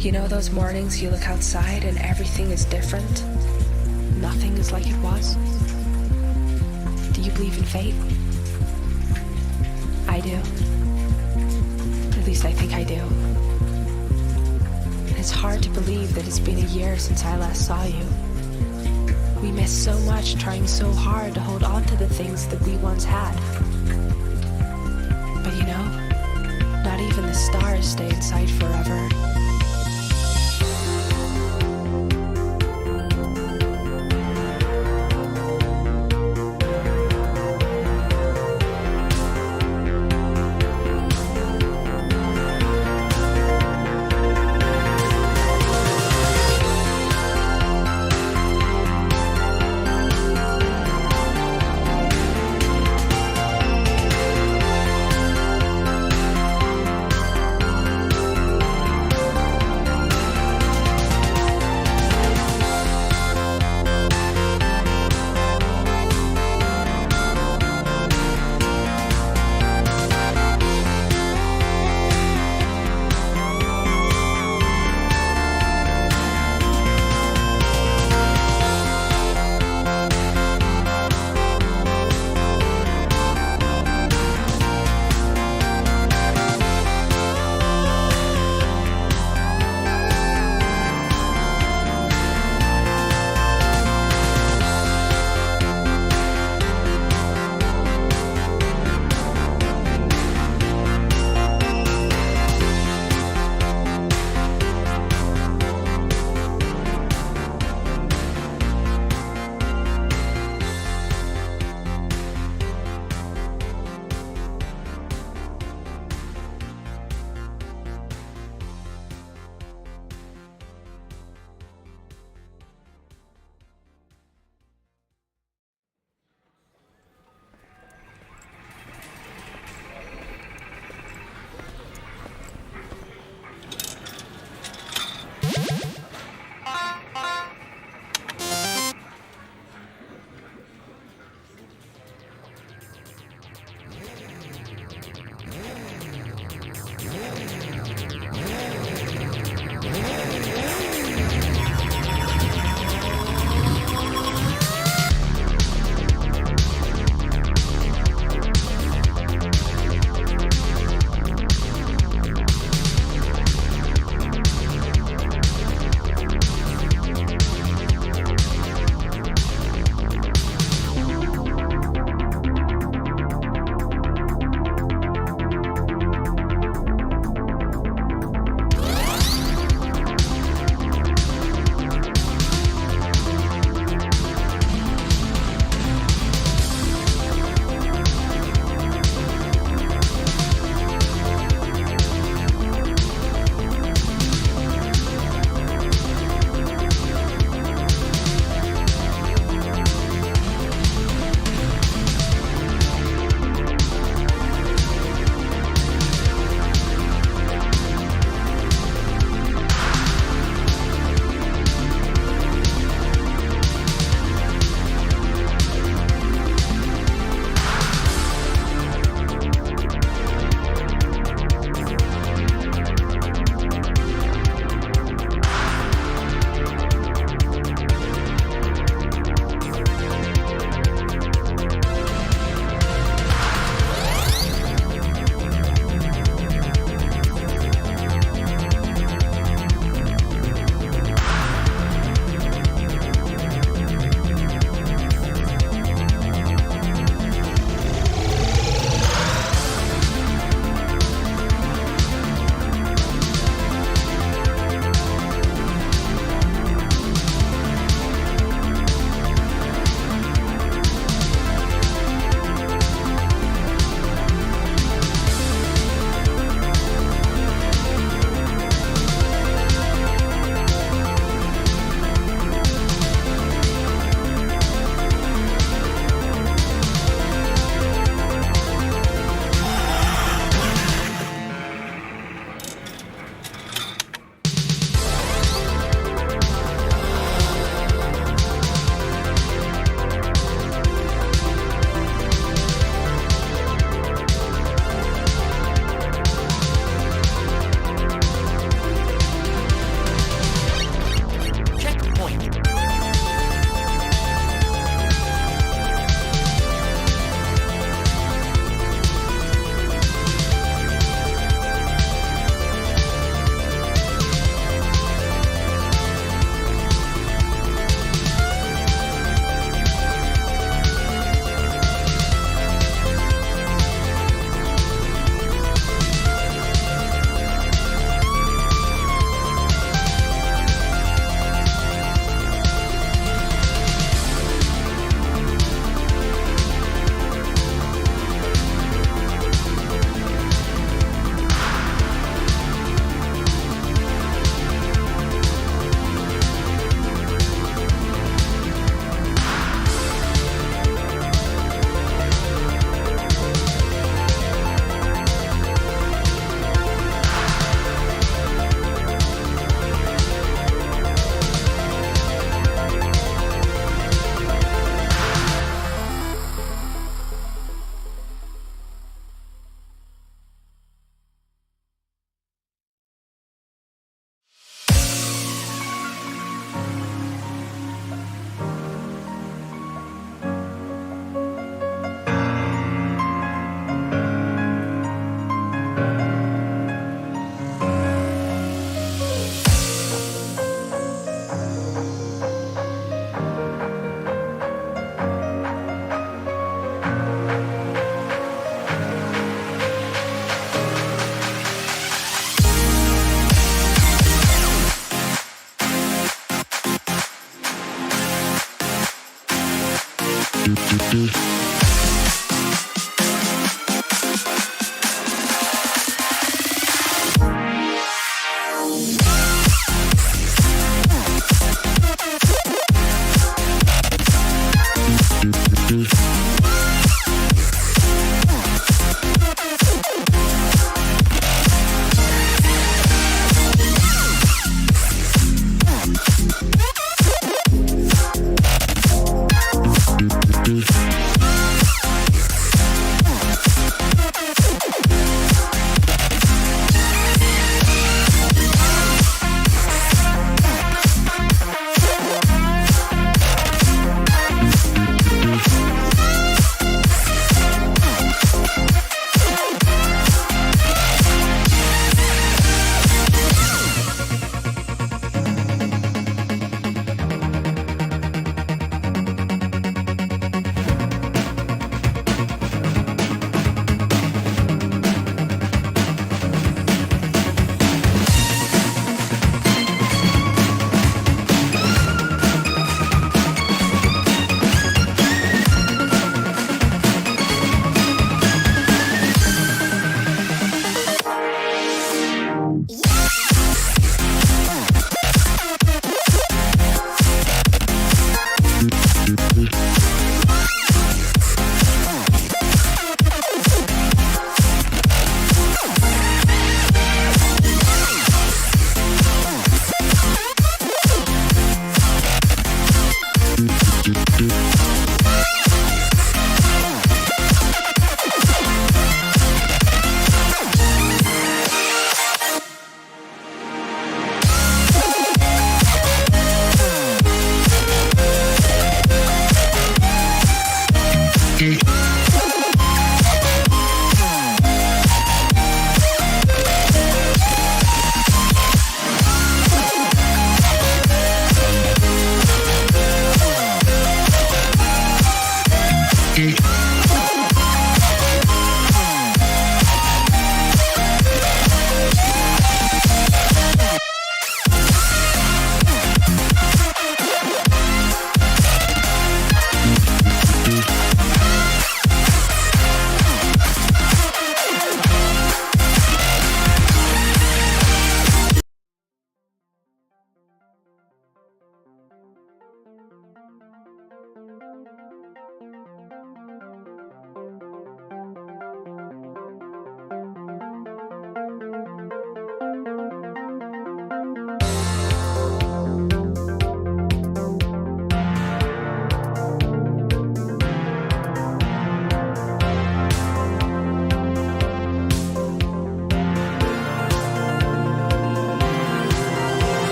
You know those mornings you look outside and everything is different? Nothing is like it was? Do you believe in fate? I do. At least I think I do. And it's hard to believe that it's been a year since I last saw you. We miss so much trying so hard to hold on to the things that we once had. But you know, not even the stars stay in sight forever.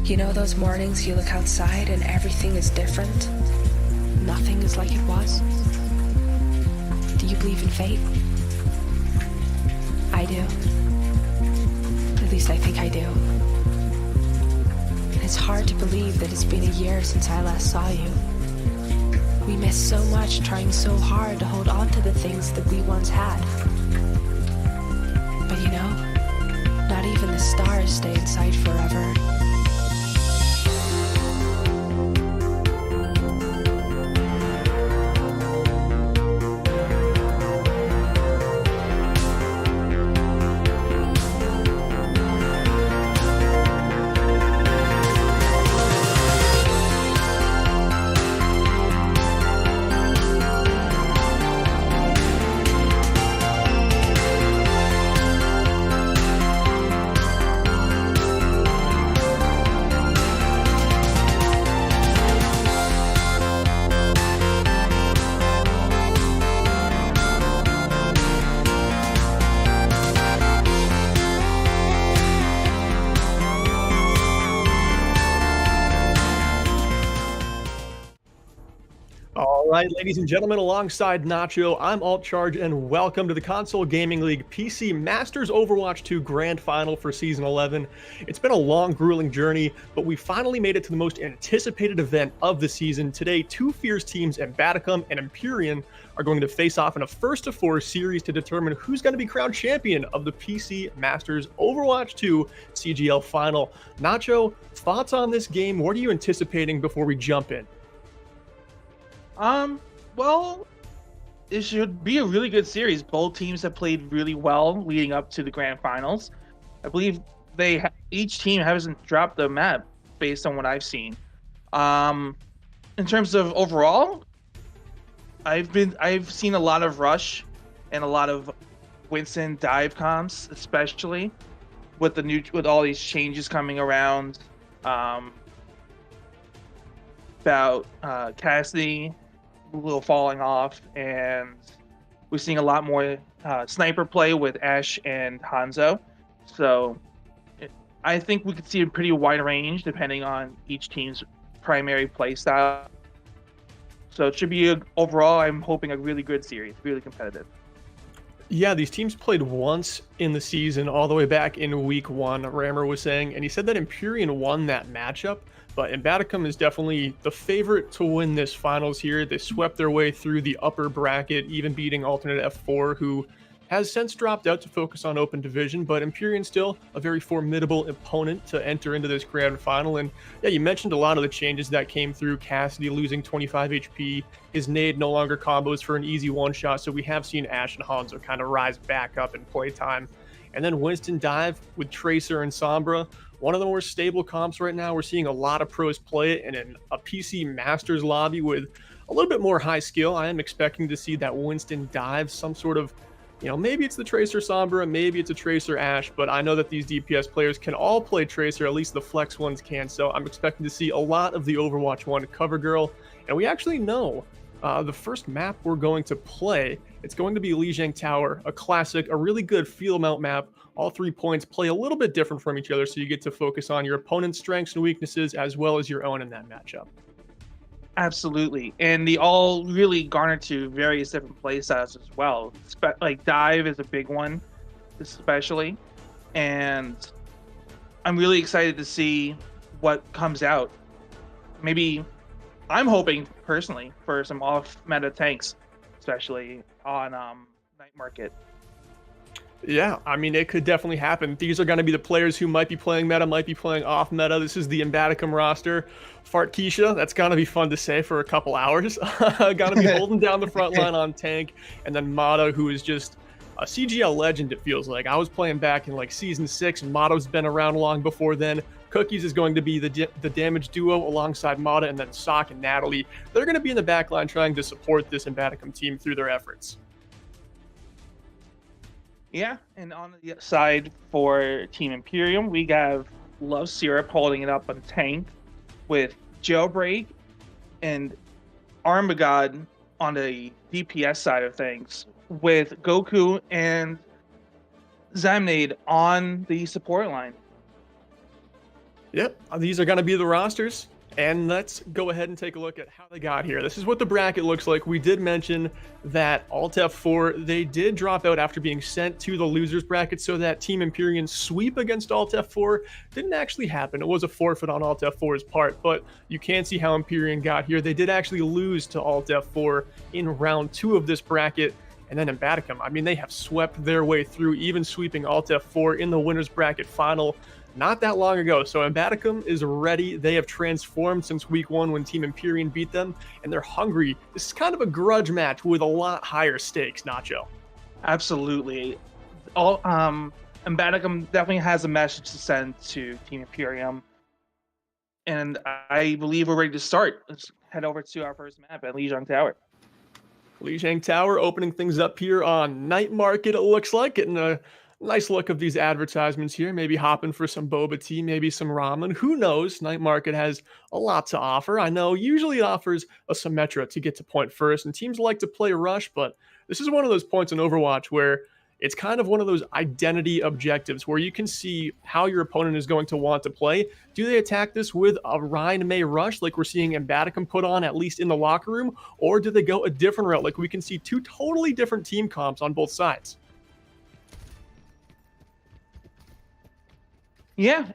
You know those mornings you look outside and everything is different? Nothing is like it was? Do you believe in fate? I do. At least I think I do. And it's hard to believe that it's been a year since I last saw you. We miss so much trying so hard to hold on to the things that we once had. But you know, not even the stars stay in sight forever. All right, ladies and gentlemen, alongside Nacho, I'm AltCharge, and welcome to the Console Gaming League PC Masters Overwatch 2 Grand Final for Season 11. It's been a long, grueling journey, but we finally made it to the most anticipated event of the season. Today, two fierce teams, Ambatakum and Empyrean, are going to face off in a first-to-4 series to determine who's going to be crowned champion of the PC Masters Overwatch 2 CGL Final. Nacho, thoughts on this game? What are you anticipating before we jump in? Well, it should be a really good series. Both teams have played really well leading up to the grand finals. I believe each team hasn't dropped the map based on what I've seen. In terms of overall, I've seen a lot of rush and a lot of Winston dive comps, especially with all these changes coming around. About Cassidy a little falling off, and we're seeing a lot more sniper play with Ashe and Hanzo. So I think we could see a pretty wide range depending on each team's primary play style. So it should be overall, I'm hoping, a really good series, really competitive. Yeah, these teams played once in the season, all the way back in week 1, Rammer was saying, and he said that Empyrean won that matchup, but Ambatakum is definitely the favorite to win this finals here. They swept their way through the upper bracket, even beating alternate F4, who has since dropped out to focus on open division, but Empyrean still a very formidable opponent to enter into this grand final. And yeah, you mentioned a lot of the changes that came through. Cassidy losing 25 HP, his nade no longer combos for an easy one-shot, so we have seen Ashe and Hanzo kind of rise back up in playtime. And then Winston dive with Tracer and Sombra, one of the more stable comps right now. We're seeing a lot of pros play it, and in a PC Masters lobby with a little bit more high skill, I am expecting to see that Winston dive some sort of, you know, maybe it's the Tracer Sombra, maybe it's a Tracer Ashe, but I know that these DPS players can all play Tracer, at least the flex ones can, so I'm expecting to see a lot of the Overwatch 1 cover girl. And we actually know the first map we're going to play, it's going to be Lijiang Tower, a classic, a really good field mount map. All 3 points play a little bit different from each other, so you get to focus on your opponent's strengths and weaknesses as well as your own in that matchup. Absolutely, and they all really garner to various different playstyles as well. Like dive is a big one, especially, and I'm really excited to see what comes out. Maybe I'm hoping personally for some off-meta tanks, especially on night market. Yeah, I mean, it could definitely happen. These are going to be the players who might be playing meta, might be playing off meta. This is the Ambatakum roster. Fart Keisha, that's going to be fun to say for a couple hours. Going to be holding down the front line on tank. And then Mata, who is just a CGL legend, it feels like. I was playing back in like Season 6, and Mata's been around long before then. Cookies is going to be the damage duo alongside Mata, and then Sock and Natalie. They're going to be in the back line trying to support this Ambatakum team through their efforts. Yeah, and on the side for Team Imperium, we have Love Syrup holding it up on tank with Jailbreak and Armagod on the DPS side of things, with Goku and Zamnade on the support line. Yep, these are going to be the rosters. And let's go ahead and take a look at how they got here. This is what the bracket looks like. We did mention that Alt F4, they did drop out after being sent to the losers bracket, so that Team Empyrean sweep against Alt F4 didn't actually happen. It was a forfeit on Alt F4's part, but you can see how Empyrean got here. They did actually lose to Alt F4 in round 2 of this bracket. And then Ambatakum, I mean, they have swept their way through, even sweeping Alt F4 in the winners bracket final not that long ago. So Ambatakum is ready. They have transformed since week 1 when Team Empyrean beat them, and they're hungry. This is kind of a grudge match with a lot higher stakes, Nacho. Absolutely. Ambatakum definitely has a message to send to Team Empyrean, and I believe we're ready to start. Let's head over to our first map at Lijiang Tower. Lijiang Tower opening things up here on Night Market, it looks like, getting a nice look of these advertisements here. Maybe hopping for some boba tea, maybe some ramen. Who knows? Night Market has a lot to offer. I know usually it offers a Symmetra to get to point first, and teams like to play rush, but this is one of those points in Overwatch where it's kind of one of those identity objectives where you can see how your opponent is going to want to play. Do they attack this with a Rhine May rush like we're seeing Ambatakum put on, at least in the locker room, or do they go a different route like we can see two totally different team comps on both sides? Yeah,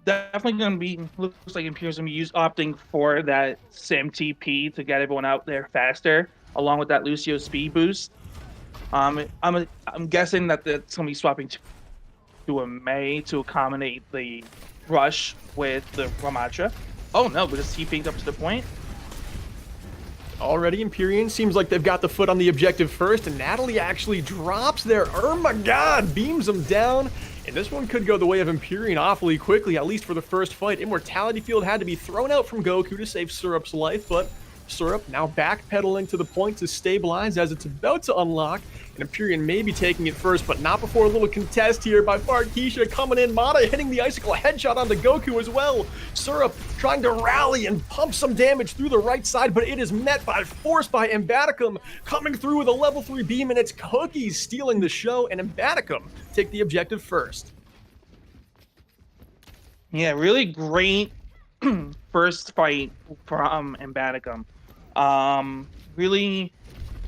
definitely going to be, looks like Empyrean's going to be opting for that Sim TP to get everyone out there faster, along with that Lucio speed boost. I'm guessing that it's going to be swapping to a May to accommodate the rush with the Ramatra. Oh no, because he pinged up to the point. Already Empyrean seems like they've got the foot on the objective first, and Natalie actually drops there. Oh my god, beams them down. And this one could go the way of Empyrean awfully quickly, at least for the first fight. Immortality Field had to be thrown out from Goku to save Syrup's life, but Syrup now backpedaling to the point to stabilize as it's about to unlock. And Empyrean may be taking it first, but not before a little contest here by Farkeisha coming in. Mata hitting the icicle headshot onto Goku as well. Syrup trying to rally and pump some damage through the right side, but it is met by force by Ambatakum coming through with a level 3 beam, and it's Cookies stealing the show, and Ambatakum take the objective first. Yeah, really great first fight from Ambatakum. Really,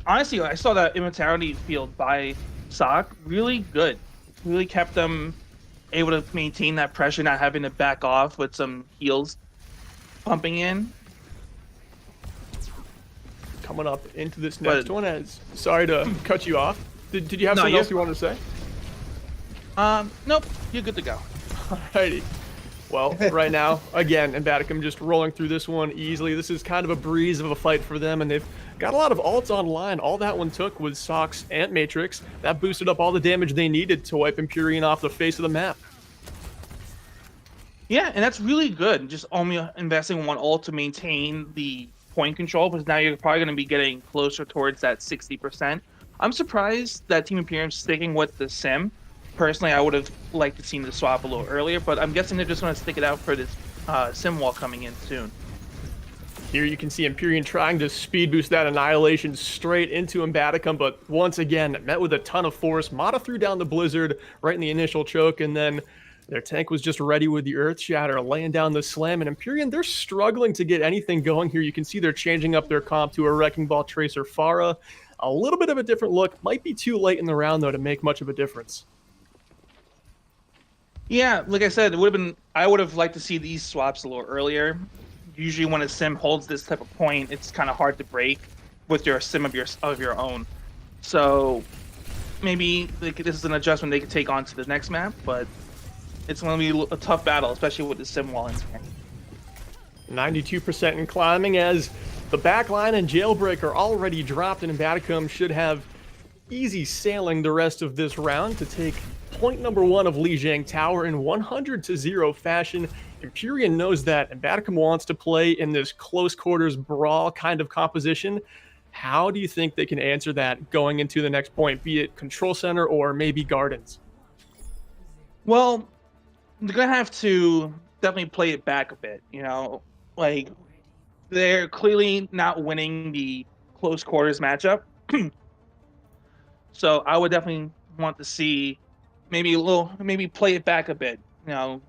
honestly, I saw that Immortality Field by Sock really good. Really kept them able to maintain that pressure, not having to back off with some heals pumping in. Coming up into this next one, as sorry to cut you off. Did you have something else you wanted to say? Nope, you're good to go. Alrighty. Well, right now, again, Ambatakum just rolling through this one easily. This is kind of a breeze of a fight for them, and they've got a lot of ults online. All that one took was Sock's Ant Matrix. That boosted up all the damage they needed to wipe Empyrean off the face of the map. Yeah, and that's really good. Just only investing one ult to maintain the point control, because now you're probably going to be getting closer towards that 60%. I'm surprised that Team Empyrean is sticking with the Sim. Personally, I would have liked to seen the swap a little earlier, but I'm guessing they're just going to stick it out for this Sim wall coming in soon. Here you can see Empyrean trying to speed boost that Annihilation straight into Ambatakum, but once again, met with a ton of force. Mata threw down the Blizzard right in the initial choke, and then their tank was just ready with the Earth Shatter, laying down the slam. And Empyrean, they're struggling to get anything going here. You can see they're changing up their comp to a Wrecking Ball Tracer Pharah. A little bit of a different look. Might be too late in the round, though, to make much of a difference. Yeah, like I said, it would have been. I would have liked to see these swaps a little earlier. Usually, when a Sim holds this type of point, it's kind of hard to break with your Sim of your own. So maybe this is an adjustment they could take on to the next map, but it's going to be a tough battle, especially with the Sim wall in here. 92% in climbing, as the backline and Jailbreak are already dropped, and Ambatakum should have easy sailing the rest of this round to take point number 1 of Lijiang Tower in 100-0 fashion. Empyrean knows that Ambatakum wants to play in this close quarters brawl kind of composition. How do you think they can answer that going into the next point, be it Control Center or maybe Gardens? Well, they're going to have to definitely play it back a bit, you know? Like, they're clearly not winning the close quarters matchup. So I would definitely want to see maybe play it back a bit. You know,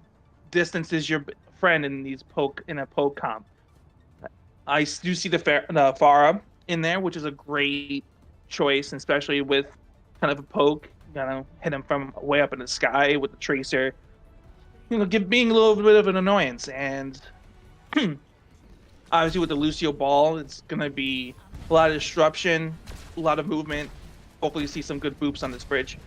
distance is your friend in a poke comp. I do see the Pharah in there, which is a great choice, especially with kind of a poke. Hit him from way up in the sky with the tracer. Being a little bit of an annoyance, and obviously with the Lucio ball, it's gonna be a lot of disruption, a lot of movement. Hopefully, you see some good boops on this bridge.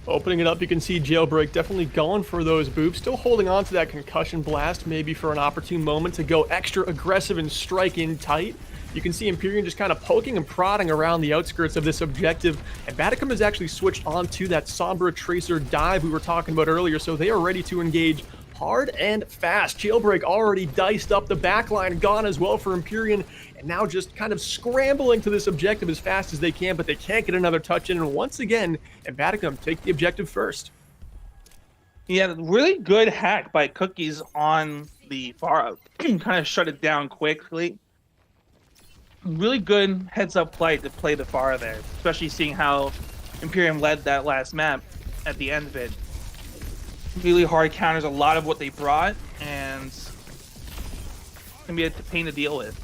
Opening it up, you can see Jailbreak definitely going for those boops, still holding on to that concussion blast, maybe for an opportune moment to go extra aggressive and strike in tight. You can see Empyrean just kind of poking and prodding around the outskirts of this objective, and Ambatakum has actually switched on to that Sombra Tracer dive we were talking about earlier, so they are ready to engage hard and fast. Jailbreak already diced up, the backline gone as well for Empyrean, and now just kind of scrambling to this objective as fast as they can, but they can't get another touch in, and once again, Ambatakum take the objective first. Yeah, really good hack by Cookies on the Pharah. Kind of shut it down quickly. Really good heads-up play to play the Pharah there, especially seeing how Empyrean led that last map at the end of it. Really hard counters a lot of what they brought, and it's gonna be a pain to deal with.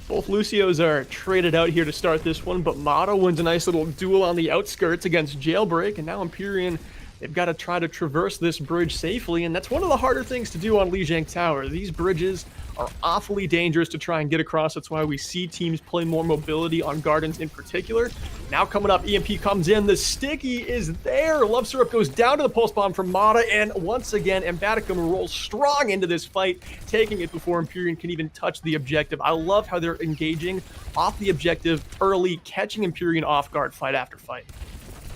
Both Lucios are traded out here to start this one, but Motto wins a nice little duel on the outskirts against Jailbreak, and now Empyrean, they've got to try to traverse this bridge safely, and that's one of the harder things to do on Lijiang Tower. These bridges are awfully dangerous to try and get across. That's why we see teams play more mobility on Gardens in particular. Now coming up, EMP comes in. The sticky is there. Love Syrup goes down to the pulse bomb from Mata, and once again, Ambatakum rolls strong into this fight, taking it before Empyrean can even touch the objective. I love how they're engaging off the objective early, catching Empyrean off guard fight after fight.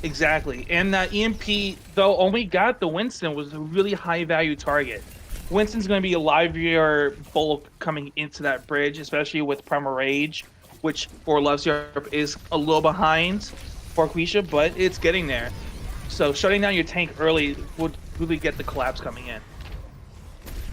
Exactly, and that EMP, though only got the Winston, was a really high-value target. Winston's going to be a livelier bulk coming into that bridge, especially with Primal Rage, which for Love Syrup is a little behind for Quisha, but it's getting there. So shutting down your tank early would really get the collapse coming in.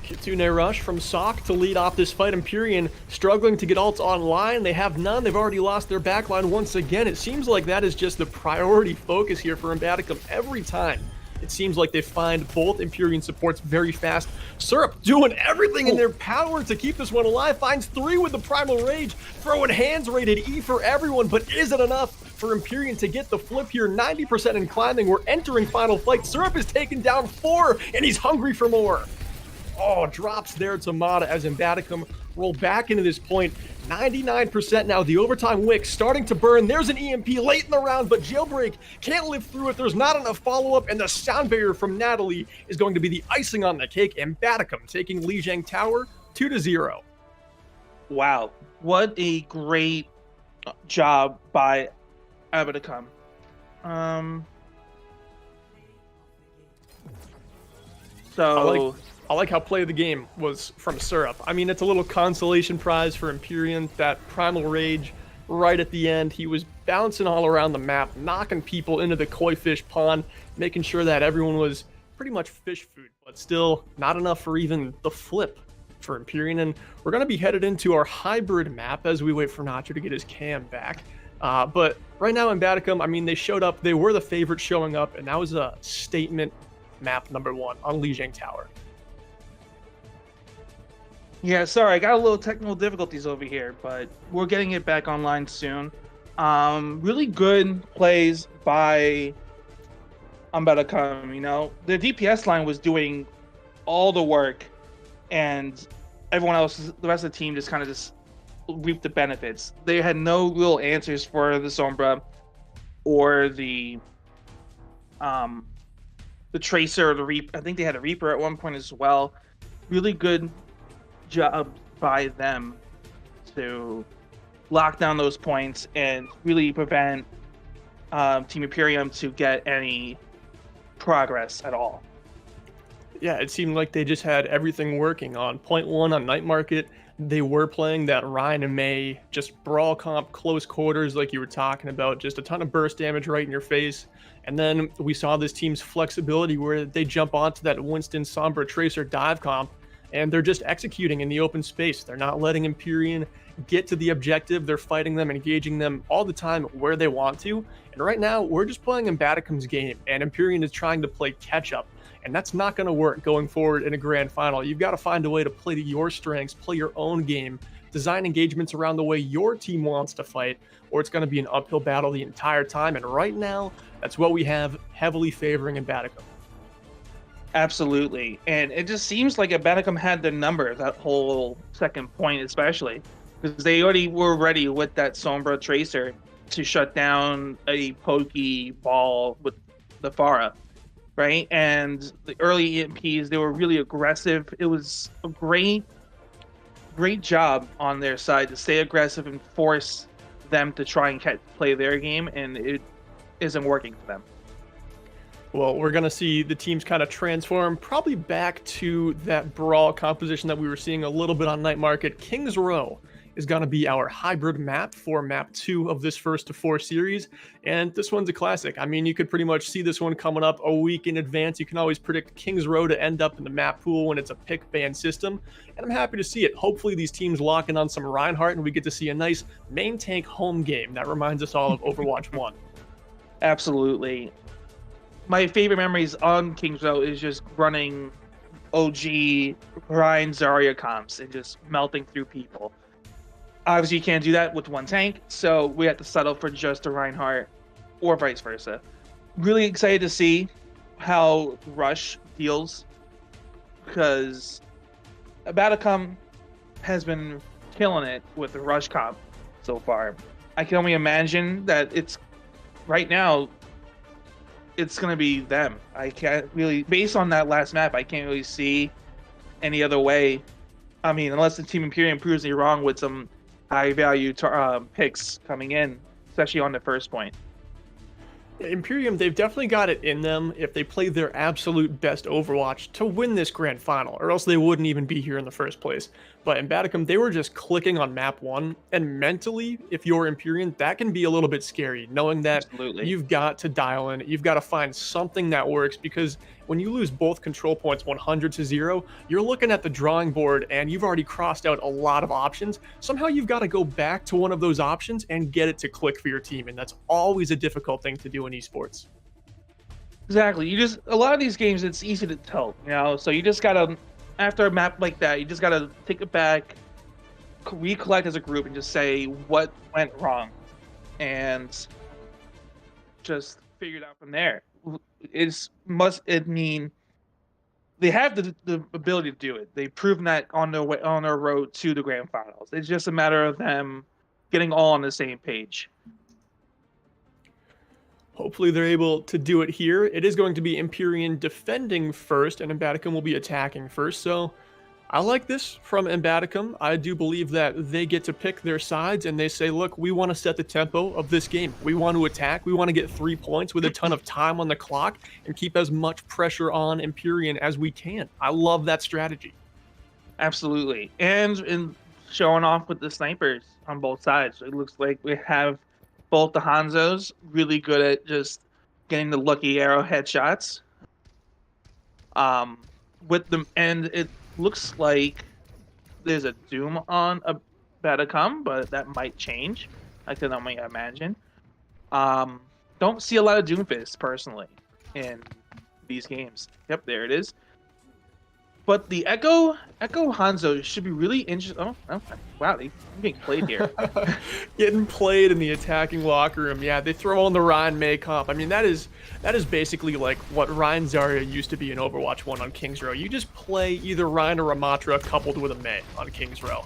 Kitsune Rush from Sock to lead off this fight. Empyrean struggling to get ults online. They have none. They've already lost their backline once again. It seems like that is just the priority focus here for Ambatakum every time. It seems like they find both Empyrean supports very fast. Syrup doing everything in their power to keep this one alive. Finds 3 with the Primal Rage. Throwing hands rated E for everyone, but is it enough for Empyrean to get the flip here? 90% in climbing. We're entering final fight. Syrup is taken down 4, and he's hungry for more. Oh, drops there to Mata as Ambatakum roll back into this point. 99% now. The overtime wick starting to burn. There's an EMP late in the round, but Jailbreak can't live through it. There's not enough follow-up, and the sound barrier from Natalie is going to be the icing on the cake. Ambatakum taking Lijiang Tower 2-0. Wow, what a great job by Ambatakum. I like how play of the game was from Syrup. I mean, it's a little consolation prize for Empyrean. That Primal Rage right at the end, he was bouncing all around the map, knocking people into the koi fish pond, making sure that everyone was pretty much fish food, but still not enough for even the flip for Empyrean. And we're going to be headed into our hybrid map as we wait for Nacho to get his cam back. But right now in Ambatakum, I mean, they showed up. They were the favorite showing up, and that was a statement map number 1 on Lijiang Tower. Yeah, sorry, I got a little technical difficulties over here, but we're getting it back online soon. Really good plays by Ambatakum, you know. The DPS line was doing all the work, and everyone else, the rest of the team, just kind of just reaped the benefits. They had no real answers for the Sombra or the Tracer or the Reaper. I think they had a Reaper at one point as well. Really good job by them to lock down those points and really prevent Team Empyrean to get any progress at all. Yeah, it seemed like they just had everything working. On point 1 on Night Market, they were playing that Ryan and May just brawl comp, close quarters like you were talking about, just a ton of burst damage right in your face. And then we saw this team's flexibility where they jump onto that Winston Sombra Tracer dive comp, and they're just executing in the open space. They're not letting Empyrean get to the objective. They're fighting them, engaging them all the time where they want to. And right now, we're just playing Ambatakum's game, and Empyrean is trying to play catch-up. and that's not going to work going forward in a grand final. You've got to find a way to play to your strengths, play your own game, design engagements around the way your team wants to fight, or it's going to be an uphill battle the entire time. And right now, that's what we have heavily favoring Ambatakum. Absolutely. And it just seems like Ambatakum had their number, that whole second point especially, because they already were ready with that Sombra Tracer to shut down a pokey ball with the Pharah, right? And the early EMPs, they were really aggressive. It was a great job on their side to stay aggressive and force them to try and play their game, and it isn't working for them. Well, we're going to see the teams kind of transform, probably back to that brawl composition that we were seeing a little bit on Night Market. Kings Row is going to be our hybrid map for map 2 of this first to 4 series, and this one's a classic. I mean, you could pretty much see this one coming up a week in advance. You can always predict Kings Row to end up in the map pool when it's a pick ban system, and I'm happy to see it. Hopefully these teams lock in on some Reinhardt and we get to see a nice main tank home game that reminds us all of Overwatch 1. Absolutely. My favorite memories on Kings Row is just running OG Ryan Zarya comps and just melting through people. Obviously, you can't do that with one tank, so we have to settle for just a Reinhardt or vice versa. Really excited to see how Rush deals, because Ambatakum has been killing it with the Rush comp so far. I can only imagine that it's right now it's going to be them. I can't really, based on that last map, I can't really see any other way. I mean, unless the Team Empyrean proves me wrong with some high value picks coming in, especially on the first point. Imperium, they've definitely got it in them if they play their absolute best Overwatch to win this grand final, or else they wouldn't even be here in the first place. But in Ambatakum, they were just clicking on map 1, and mentally, if you're Empyrean, that can be a little bit scary, knowing that Absolutely. You've got to dial in, you've got to find something that works, because when you lose both control points 100 to 0, you're looking at the drawing board and you've already crossed out a lot of options. Somehow you've got to go back to one of those options and get it to click for your team, and that's always a difficult thing to do in esports. Exactly. A lot of these games, it's easy to tell, so you just gotta, after a map like that, you just gotta take it back, recollect as a group, and just say what went wrong, and just figure it out from there. It mean they have the ability to do it. They've proven that on their road to the grand finals. It's just a matter of them getting all on the same page. Hopefully they're able to do it here. It is going to be Empyrean defending first, and Ambatakum will be attacking first. So I like this from Ambatakum. I do believe that they get to pick their sides, and they say, look, we want to set the tempo of this game. We want to attack. We want to get 3 points with a ton of time on the clock and keep as much pressure on Empyrean as we can. I love that strategy. Absolutely. And in showing off with the snipers on both sides. It looks like we have both the Hanzos really good at just getting the lucky arrow headshots. With them, and it looks like there's a Doom on Ambatakum, but that might change. I can only imagine. Don't see a lot of Doomfist personally in these games. Yep, there it is. But the Echo Hanzo should be really interesting. Oh, wow, I'm getting played here. Getting played in the attacking locker room. Yeah, they throw on the Ryan May comp. I mean, that is basically like what Ryan Zarya used to be in Overwatch 1 on Kings Row. You just play either Ryan or Ramatra coupled with a May on Kings Row.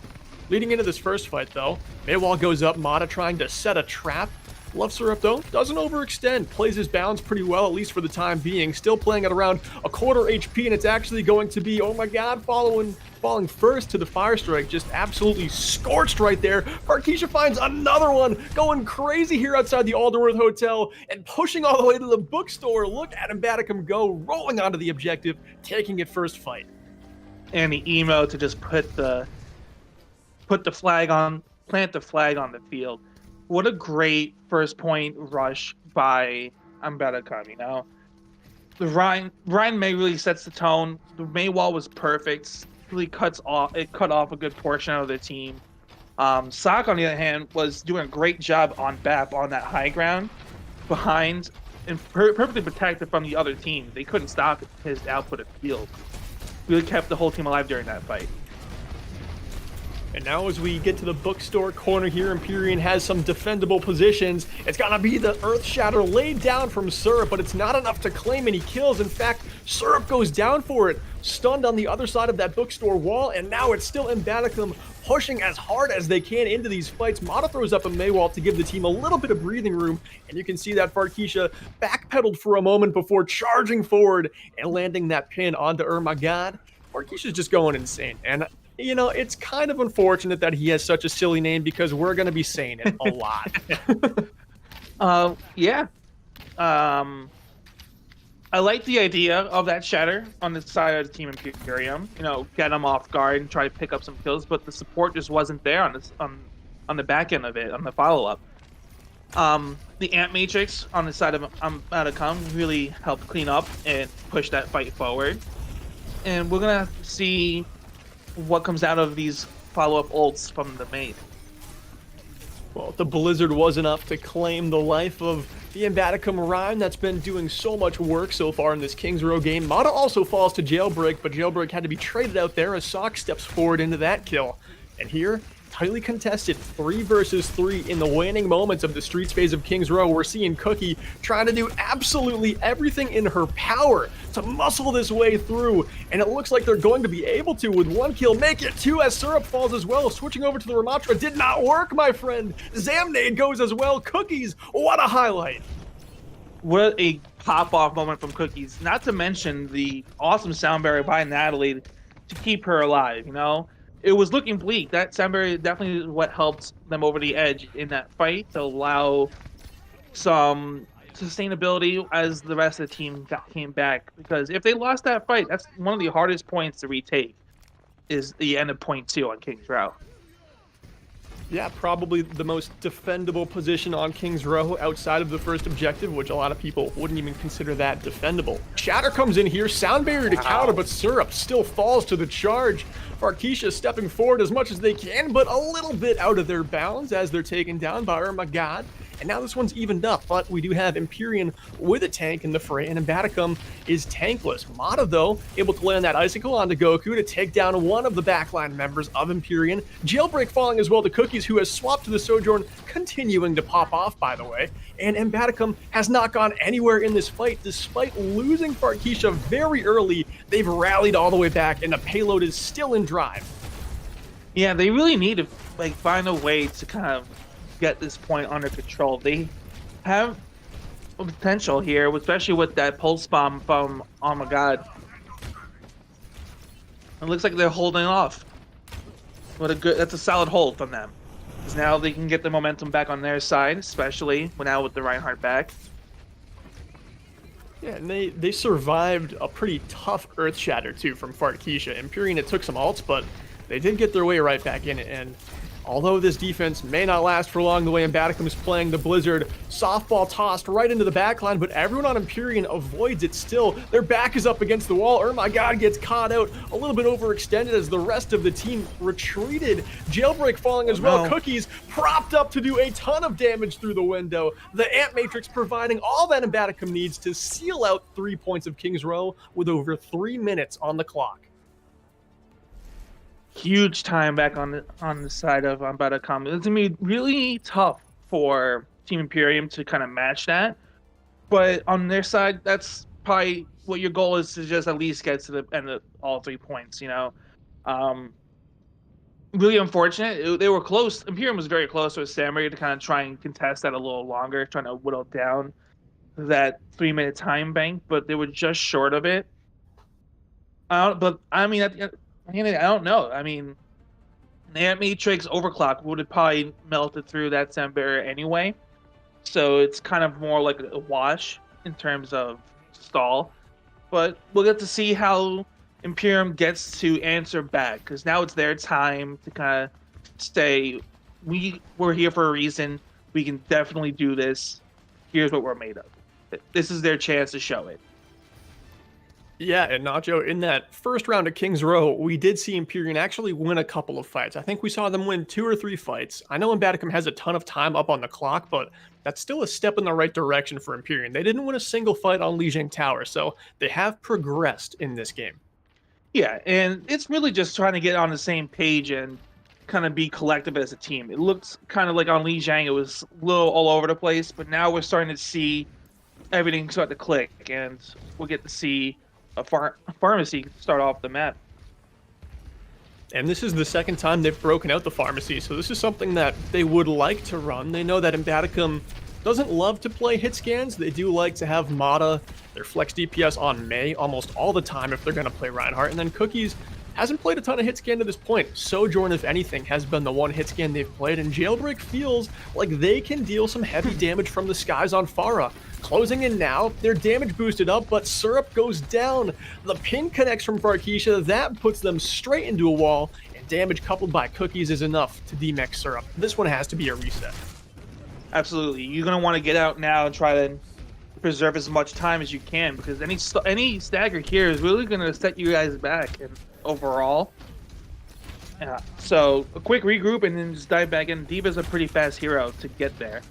Leading into this first fight, though, Maywall goes up, Mata trying to set a trap. Love Syrup, though, doesn't overextend. Plays his balance pretty well, at least for the time being. Still playing at around a quarter HP, and it's actually going to be, oh my god, falling first to the Fire Strike. Just absolutely scorched right there. Farkeisha finds another one, going crazy here outside the Alderworth Hotel, and pushing all the way to the bookstore. Look at Ambatakum go, rolling onto the objective, taking it first fight. And the emo to just plant the flag on the field. What a great first point rush by Ambatakum, The Ryan May really sets the tone. The May wall was perfect. Really cut off a good portion of the team. Sock, on the other hand, was doing a great job on BAP on that high ground behind and perfectly protected from the other team. They couldn't stop his output of field. Really kept the whole team alive during that fight. And now as we get to the bookstore corner here, Empyrean has some defendable positions. It's gonna be the Earth Shatter laid down from Syrup, but it's not enough to claim any kills. In fact, Syrup goes down for it, stunned on the other side of that bookstore wall, and now it's still Ambatakum pushing as hard as they can into these fights. Mata throws up a Maywall to give the team a little bit of breathing room, and you can see that Farkeisha backpedaled for a moment before charging forward and landing that pin onto Ermagad. Farkeisha's just going insane, and you know, it's kind of unfortunate that he has such a silly name because we're going to be saying it a lot. Yeah. I like the idea of that shatter on the side of the team Empyrean. You know, get them off guard and try to pick up some kills, but the support just wasn't there on this on the back end of it, on the follow-up. The Ant Matrix on the side of Ambatakum really helped clean up and push that fight forward. And we're going to see what comes out of these follow-up ults from the main. Well, the Blizzard was enough to claim the life of the Ambatakum Rhyme that's been doing so much work so far in this Kings Row game. Mata also falls to Jailbreak, but Jailbreak had to be traded out there as Sock steps forward into that kill. And here, tightly contested 3 versus 3 in the waning moments of the Streets phase of Kings Row. We're seeing Cookie trying to do absolutely everything in her power to muscle this way through, and it looks like they're going to be able to with 1 kill make it 2 as Syrup falls as well. Switching over to the Ramatra did not work, my friend. Zamnade goes as well. Cookies, what a highlight. What a pop-off moment from Cookies, not to mention the awesome sound barrier by Natalie to keep her alive, you know? It was looking bleak. That sound barrier definitely is what helped them over the edge in that fight to allow some sustainability as the rest of the team came back. Because if they lost that fight, that's one of the hardest points to retake, is the end of point 2 on King's Row. Yeah, probably the most defendable position on King's Row outside of the first objective, which a lot of people wouldn't even consider that defendable. Shatter comes in here, sound barrier to counter, but Syrup still falls to the charge. Farkeisha stepping forward as much as they can, but a little bit out of their bounds as they're taken down by Ermagad. And now this one's evened up, but we do have Empyrean with a tank in the fray, and Ambatakum is tankless. Mata, though, able to land that Icicle onto Goku to take down one of the backline members of Empyrean. Jailbreak falling as well to Cookies, who has swapped to the Sojourn, continuing to pop off, by the way. And Ambatakum has not gone anywhere in this fight. Despite losing Farkeisha very early, they've rallied all the way back, and the payload is still in drive. Yeah, they really need to find a way to kind of get this point under control. They have potential here, especially with that pulse bomb from Oh My God. It looks like they're holding off. That's a solid hold from them. Because now they can get the momentum back on their side, especially now with the Reinhardt back. Yeah, and they survived a pretty tough Earth Shatter too from Farkeisha. Empyrean, it took some ults, but they did get their way right back in it. And although this defense may not last for long, the way Ambatakum is playing the Blizzard, softball tossed right into the backline, but everyone on Empyrean avoids it still. Their back is up against the wall. Ermagad gets caught out, a little bit overextended as the rest of the team retreated. Jailbreak falling as well. Cookies propped up to do a ton of damage through the window. The Ant Matrix providing all that Ambatakum needs to seal out 3 points of King's Row with over 3 minutes on the clock. Huge time back on the side of Ambatakum. It's gonna be really tough for Team Empyrean to kind of match that, but on their side, that's probably what your goal is, to just at least get to the end of all 3 points. You know, really unfortunate. They were close. Empyrean was very close with Samurai to kind of try and contest that a little longer, trying to whittle down that 3-minute time bank, but they were just short of it. But I mean, I don't know. I mean, the Ant Matrix overclock would have probably melted through that sound barrier anyway. So it's kind of more like a wash in terms of stall. But we'll get to see how Imperium gets to answer back, because now it's their time to kind of say, we're here for a reason. We can definitely do this. Here's what we're made of. This is their chance to show it. Yeah, and Nacho, in that first round of Kings Row, we did see Empyrean actually win a couple of fights. I think we saw them win 2 or 3 fights. I know Ambatakum has a ton of time up on the clock, but that's still a step in the right direction for Empyrean. They didn't win a single fight on Lijiang Tower, so they have progressed in this game. Yeah, and it's really just trying to get on the same page and kind of be collective as a team. It looks kind of like on Lijiang, it was a little all over the place, but now we're starting to see everything start to click, and we'll get to see a pharmacy start off the map. And this is the second time they've broken out the pharmacy, so this is something that they would like to run. They know that Ambatakum doesn't love to play hit scans. They do like to have Mata, their flex DPS on May almost all the time if they're going to play Reinhardt. And then Cookies hasn't played a ton of hit scan to this point. Sojourn, if anything, has been the one hit scan they've played, and Jailbreak feels like they can deal some heavy damage from the skies on Pharah. Closing in now, their damage boosted up, but Syrup goes down. The pin connects from Farkeisha, that puts them straight into a wall, and damage coupled by Cookies is enough to demech Syrup. This one has to be a reset. Absolutely. You're going to want to get out now and try to preserve as much time as you can, because any stagger here is really going to set you guys back and overall. So a quick regroup and then just dive back in. D.Va's a pretty fast hero to get there.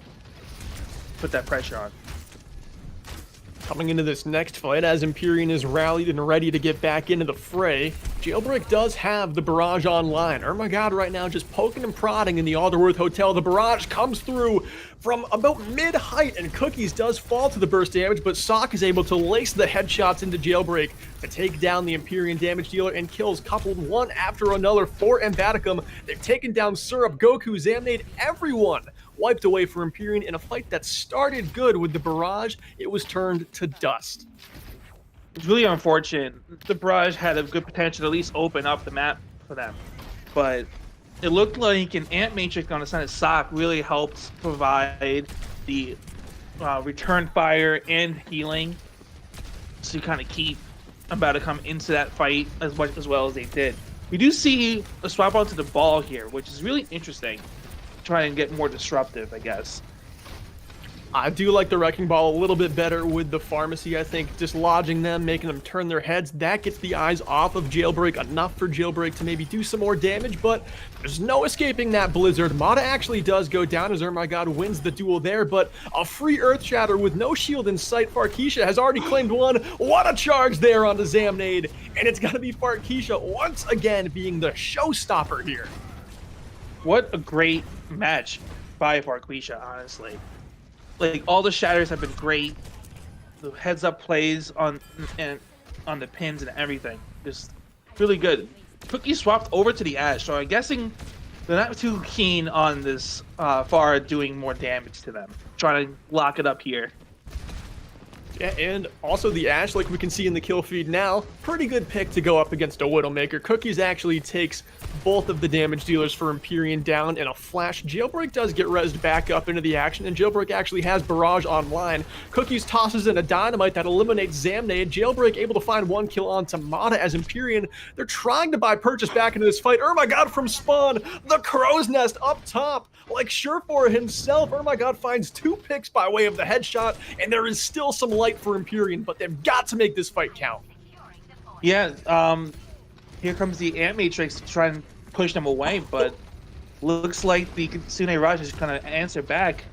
Put that pressure on. Coming into this next fight, as Empyrean is rallied and ready to get back into the fray, Jailbreak does have the barrage online. Oh my god, right now just poking and prodding in the Alderworth Hotel. The barrage comes through from about mid-height, and Cookies does fall to the burst damage, but Sock is able to lace the headshots into Jailbreak to take down the Empyrean damage dealer, and kills coupled one after another for Ambatakum. They've taken down Syrup, Goku, Zamnade, everyone wiped away for Empyrean in a fight that started good with the barrage. It was turned to dust. It's really unfortunate. The barrage had a good potential to at least open up the map for them, but it looked like an Ant Matrix on the side of Sock really helped provide the return fire and healing to kind of keep about to come into that fight as much as well as they did. We do see a swap onto the ball here, which is really interesting. Try and get more disruptive, I guess. I do like the Wrecking Ball a little bit better with the Pharmacy. I think dislodging them, making them turn their heads, that gets the eyes off of Jailbreak, enough for Jailbreak to maybe do some more damage, but there's no escaping that Blizzard. Mata actually does go down as God wins the duel there, but a free Earth Shatter with no shield in sight. Farkeisha has already claimed one. What a charge there onto Zamnade, and it's going to be Farkeisha once again being the showstopper here. What a great match by Farkeisha, honestly. Like, all the shatters have been great. The heads-up plays on the pins and everything, just really good. Cookie swapped over to the Ash, so I'm guessing they're not too keen on this Pharah doing more damage to them. Trying to lock it up here. Yeah, and also the Ash, like we can see in the kill feed now, pretty good pick to go up against a Widowmaker. Cookies actually takes both of the damage dealers for Empyrean down in a flash. Jailbreak does get rezzed back up into the action, and Jailbreak actually has Barrage online. Cookies tosses in a Dynamite that eliminates Zamnade. Jailbreak able to find one kill onto Mata as Empyrean. They're trying to buy purchase back into this fight. Oh my god, from Spawn, the Crow's Nest up top. Like Surefour himself, oh my god, finds 2 picks by way of the headshot, and there is still some light for Empyrean, but they've got to make this fight count. Yeah, here comes the Ant Matrix to try and push them away, but looks like the Kitsune Raj is going to answer back.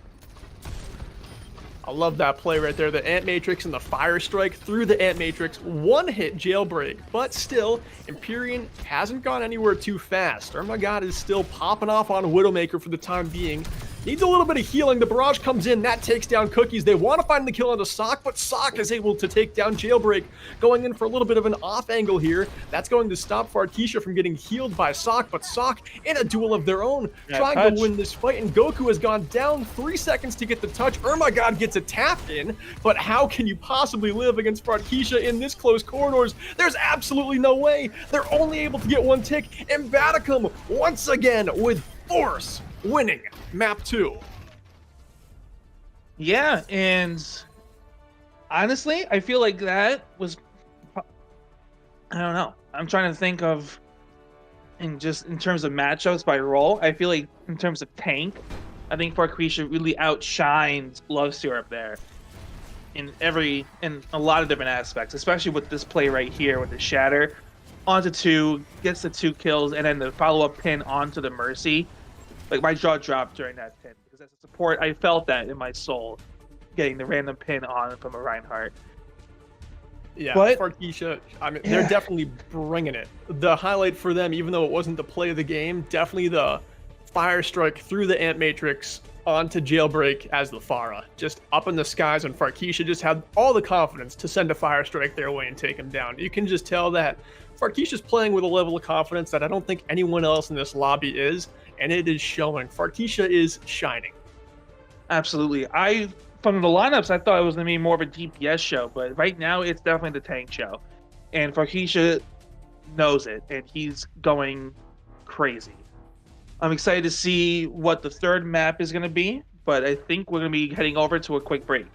I love that play right there. The Ant Matrix and the Fire Strike through the Ant Matrix. One hit Jailbreak, but still, Empyrean hasn't gone anywhere too fast. Oh my god is still popping off on Widowmaker for the time being. Needs a little bit of healing. The barrage comes in. That takes down Cookies. They want to find the kill onto Sock, but Sock is able to take down Jailbreak. Going in for a little bit of an off angle here. That's going to stop Farkeisha from getting healed by Sock, but Sock in a duel of their own, trying to win this fight, and Goku has gone down 3 seconds to get the touch. Oh my god gets a tap in, but how can you possibly live against Farkeisha in this close corridors? There's absolutely no way. They're only able to get one tick. Ambatakum once again with force winning map 2. Yeah, and honestly, I feel like that was, I don't know. I'm trying to think of, in terms of matchups by role, I feel like in terms of tank, I think Farkeisha really outshined Love Syrup there. in a lot of different aspects, especially with this play right here with the shatter onto 2, gets the 2 kills, and then the follow-up pin onto the Mercy. Like, my jaw dropped during that pin because as a support, I felt that in my soul, getting the random pin on from a Reinhardt. Yeah, But- Farkeisha, I mean, they're definitely bringing it. The highlight for them, even though it wasn't the play of the game, definitely the fire strike through the Ant Matrix onto Jailbreak as the Pharah. Just up in the skies, and Farkeisha just had all the confidence to send a fire strike their way and take him down. You can just tell that Farkeisha's playing with a level of confidence that I don't think anyone else in this lobby is, and it is showing. Farkeisha is shining. Absolutely. From the lineups, I thought it was going to be more of a DPS show, but right now it's definitely the tank show. And Farkeisha knows it, and he's going crazy. I'm excited to see what the third map is going to be, but I think we're going to be heading over to a quick break.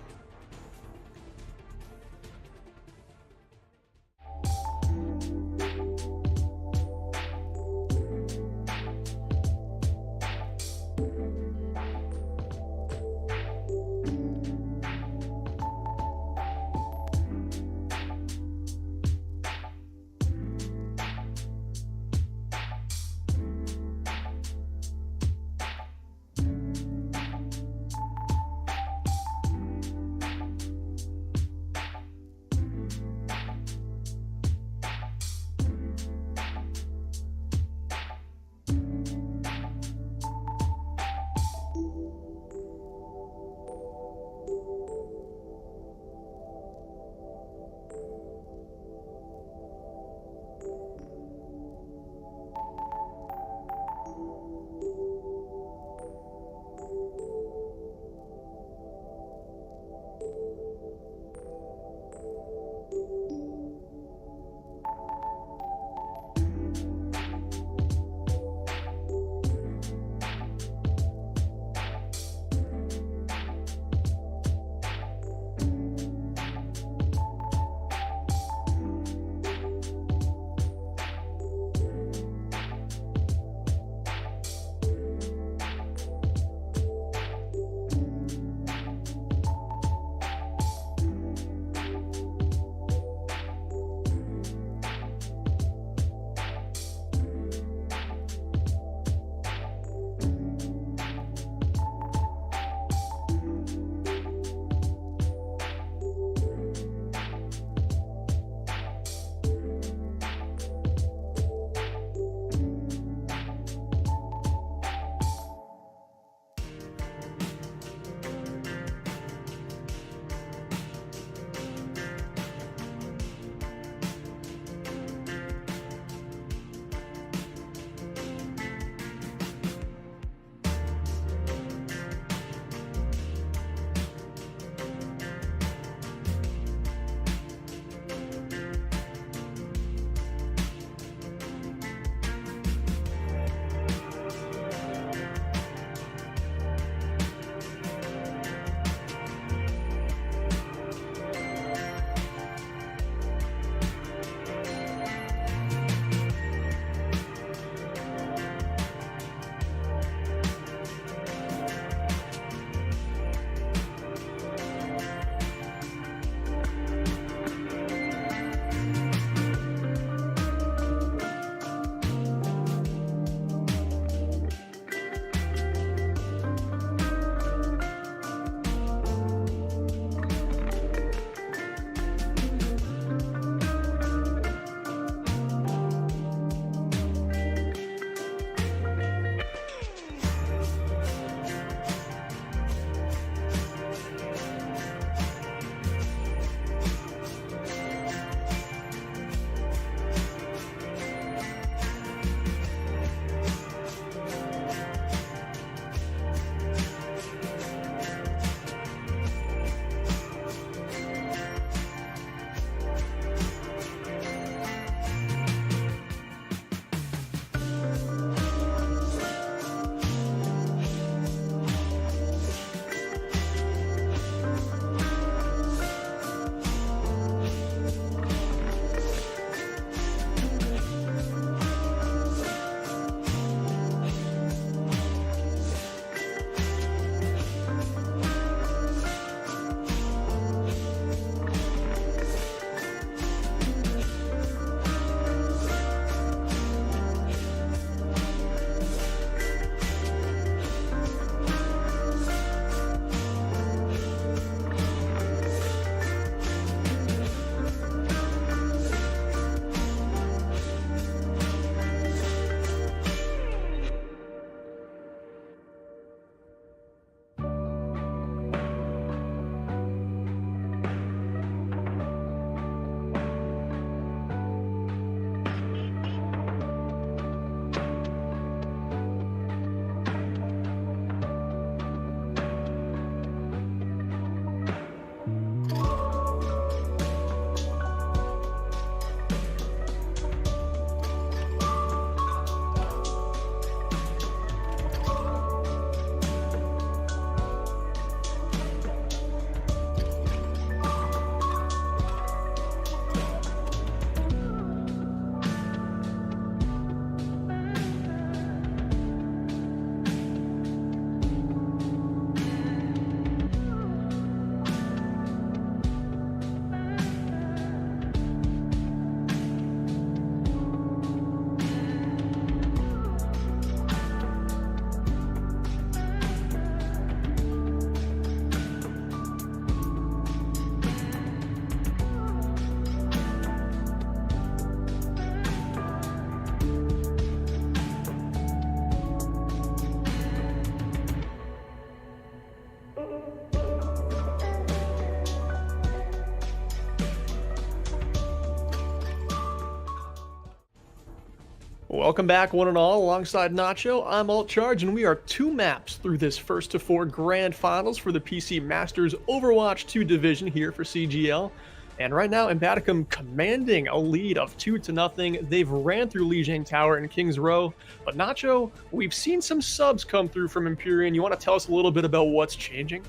Welcome back, one and all, alongside Nacho. I'm Alt Charge, and we are 2 maps through this first to 4 grand finals for the PC Masters Overwatch 2 division here for CGL. And right now, Ambatakum commanding a lead of 2-0. They've ran through Lijiang Tower and King's Row. But Nacho, we've seen some subs come through from Empyrean. You want to tell us a little bit about what's changing?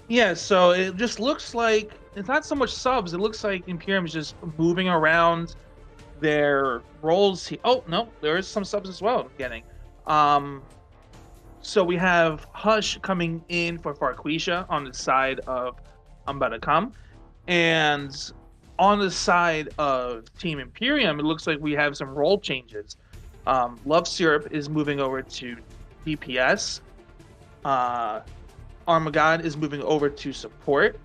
Yeah, so it just looks like it's not so much subs. It looks like Imperium is just moving around their roles. Oh no, there is some subs as well. I'm getting. So we have Hush coming in for Farquisha on the side of Ambatakum, and on the side of Team Imperium, it looks like we have some role changes. Love Syrup is moving over to DPS. Armagad is moving over to support,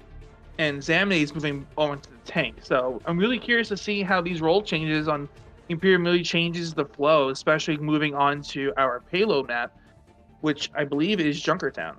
and Zamne is moving over to the tank. So I'm really curious to see how these role changes on Imperium really changes the flow, especially moving on to our payload map, which I believe is Junkertown.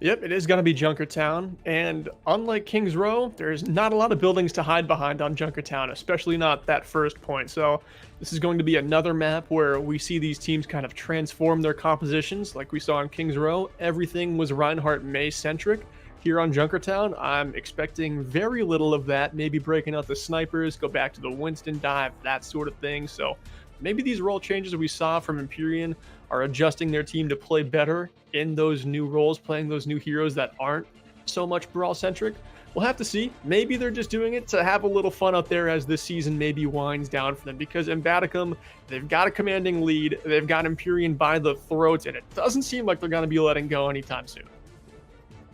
Yep, it is going to be Junkertown, and unlike King's Row, there's not a lot of buildings to hide behind on Junkertown, especially not that first point. So this is going to be another map where we see these teams kind of transform their compositions like we saw in King's Row. Everything was Reinhardt May-centric. Here on Junkertown, I'm expecting very little of that, maybe breaking out the snipers, go back to the Winston dive, that sort of thing. So maybe these role changes we saw from Empyrean are adjusting their team to play better in those new roles, playing those new heroes that aren't so much brawl-centric. We'll have to see. Maybe they're just doing it to have a little fun out there as this season maybe winds down for them, because Ambatakum, they've got a commanding lead, they've got Empyrean by the throat, and it doesn't seem like they're going to be letting go anytime soon.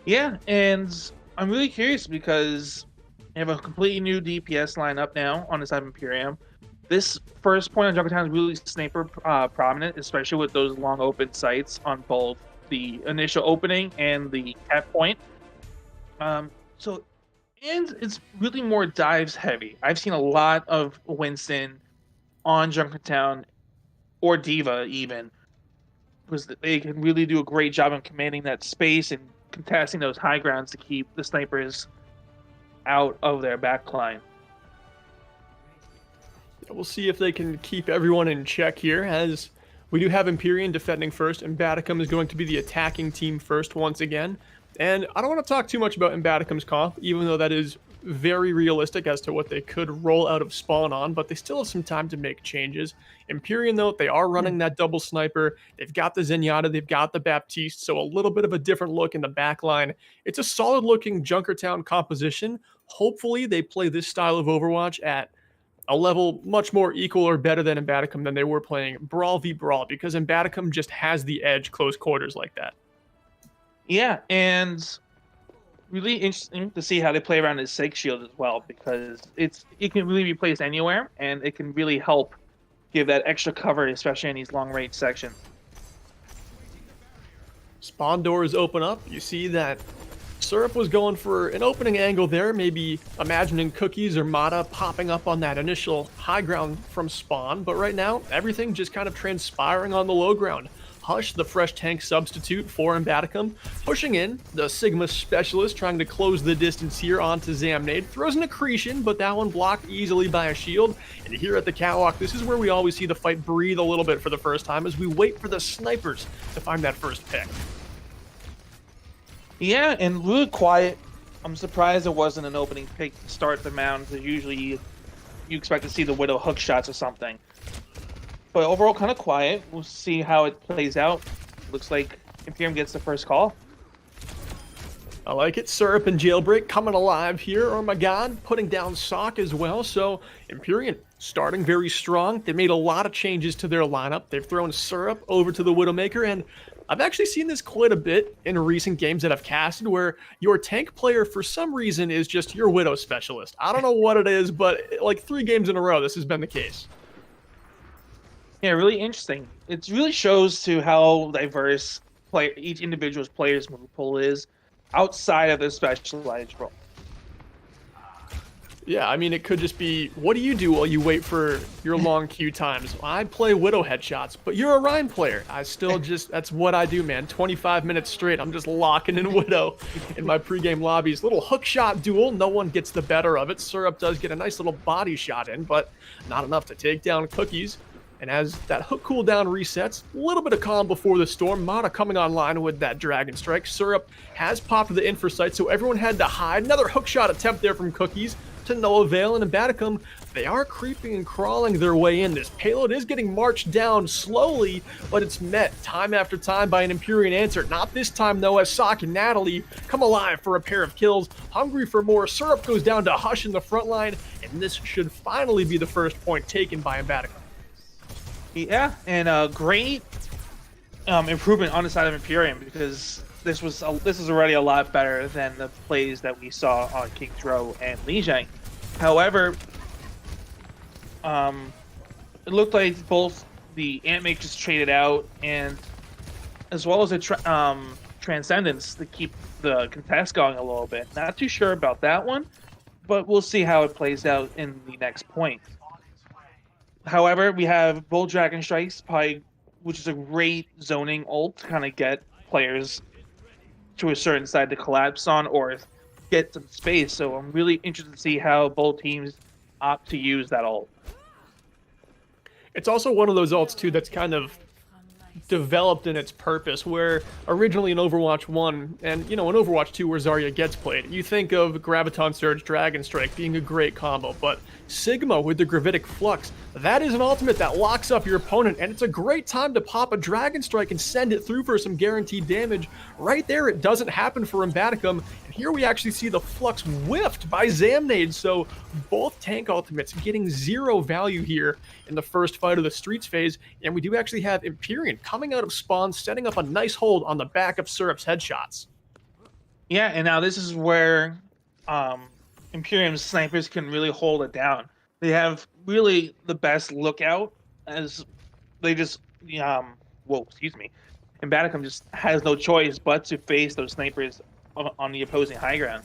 Yeah, and I'm really curious because they have a completely new DPS lineup now on the side of Imperium. This first point on Junkertown is really sniper prominent, especially with those long open sights on both the initial opening and the cap point. And it's really more dives heavy. I've seen a lot of Winston on Junkertown, or Diva even, because they can really do a great job in commanding that space and contesting those high grounds to keep the snipers out of their backline. We'll see if they can keep everyone in check here, as we do have Empyrean defending first. Ambatakum is going to be the attacking team first once again. And I don't want to talk too much about Ambatakum's comp, even though that is very realistic as to what they could roll out of spawn on, but they still have some time to make changes. Empyrean, though, they are running that double sniper. They've got the Zenyatta, they've got the Baptiste, so a little bit of a different look in the back line. It's a solid-looking Junkertown composition. Hopefully, they play this style of Overwatch at a level much more equal or better than Ambatakum than they were playing Brawl v Brawl, because Ambatakum just has the edge close quarters like that. Yeah, and really interesting to see how they play around his Sig Shield as well, because it can really be placed anywhere, and it can really help give that extra cover, especially in these long-range sections. Spawn doors open up. You see that Syrup was going for an opening angle there, maybe imagining Cookies or Mata popping up on that initial high ground from spawn, but right now, everything just kind of transpiring on the low ground. Hush, the fresh tank substitute for Ambatakum, pushing in, the Sigma specialist trying to close the distance here onto Zamnade, throws an accretion, but that one blocked easily by a shield. And here at the catwalk, this is where we always see the fight breathe a little bit for the first time, as we wait for the snipers to find that first pick. Yeah, and really quiet. I'm surprised it wasn't an opening pick to start the mound, because usually you expect to see the Widow hook shots or something. But overall, kind of quiet. We'll see how it plays out. Looks like Imperium gets the first call. I like it. Syrup and Jailbreak coming alive here. Oh my god, putting down Sock as well. So Empyrean starting very strong. They made a lot of changes to their lineup. They've thrown Syrup over to the Widowmaker, and I've actually seen this quite a bit in recent games that I've casted, where your tank player for some reason is just your Widow specialist. I don't know what it is, but like 3 games in a row this has been the case. Yeah, really interesting. It really shows to how diverse each individual's player's move pool is outside of their specialized role. Yeah, I mean, it could just be, what do you do while you wait for your long queue times? I play Widow headshots, but you're a Rhine player. I still just, that's what I do, man. 25 minutes straight, I'm just locking in Widow in my pregame lobbies. Little hook shot duel, no one gets the better of it. Syrup does get a nice little body shot in, but not enough to take down Cookies. And as that hook cooldown resets, a little bit of calm before the storm. Mata coming online with that Dragon Strike. Syrup has popped the Infer Sight, so everyone had to hide. Another hook shot attempt there from Cookies to no avail. And Ambatakum, they are creeping and crawling their way in. This payload is getting marched down slowly, but it's met time after time by an Empyrean answer. Not this time, though, as Sock and Natalie come alive for a pair of kills. Hungry for more, Syrup goes down to Hush in the front line, and this should finally be the first point taken by Ambatakum. Yeah, and a great improvement on the side of Empyrean, because this is already a lot better than the plays that we saw on King's Row and Lijiang. However, it looked like both the Ant Matrix traded out, and as well as the Transcendence to keep the contest going a little bit. Not too sure about that one, but we'll see how it plays out in the next point. However, we have both Dragon Strikes, which is a great zoning ult to kind of get players to a certain side to collapse on or get some space. So I'm really interested to see how both teams opt to use that ult. It's also one of those ults, too, that's kind of developed in its purpose, where originally in Overwatch 1 and, in Overwatch 2 where Zarya gets played, you think of Graviton Surge, Dragon Strike being a great combo, but Sigma with the Gravitic Flux, that is an ultimate that locks up your opponent, and it's a great time to pop a Dragon Strike and send it through for some guaranteed damage. Right there, it doesn't happen for Ambatakum, and here we actually see the Flux whiffed by Zamnade, so both tank ultimates getting zero value here in the first fight of the Streets phase, and we do actually have Empyrean coming out of spawn, setting up a nice hold on the back of Syrup's headshots. Yeah, and now this is where Empyrean's snipers can really hold it down. They have really the best lookout, as they just, Ambatakum just has no choice but to face those snipers on the opposing high ground.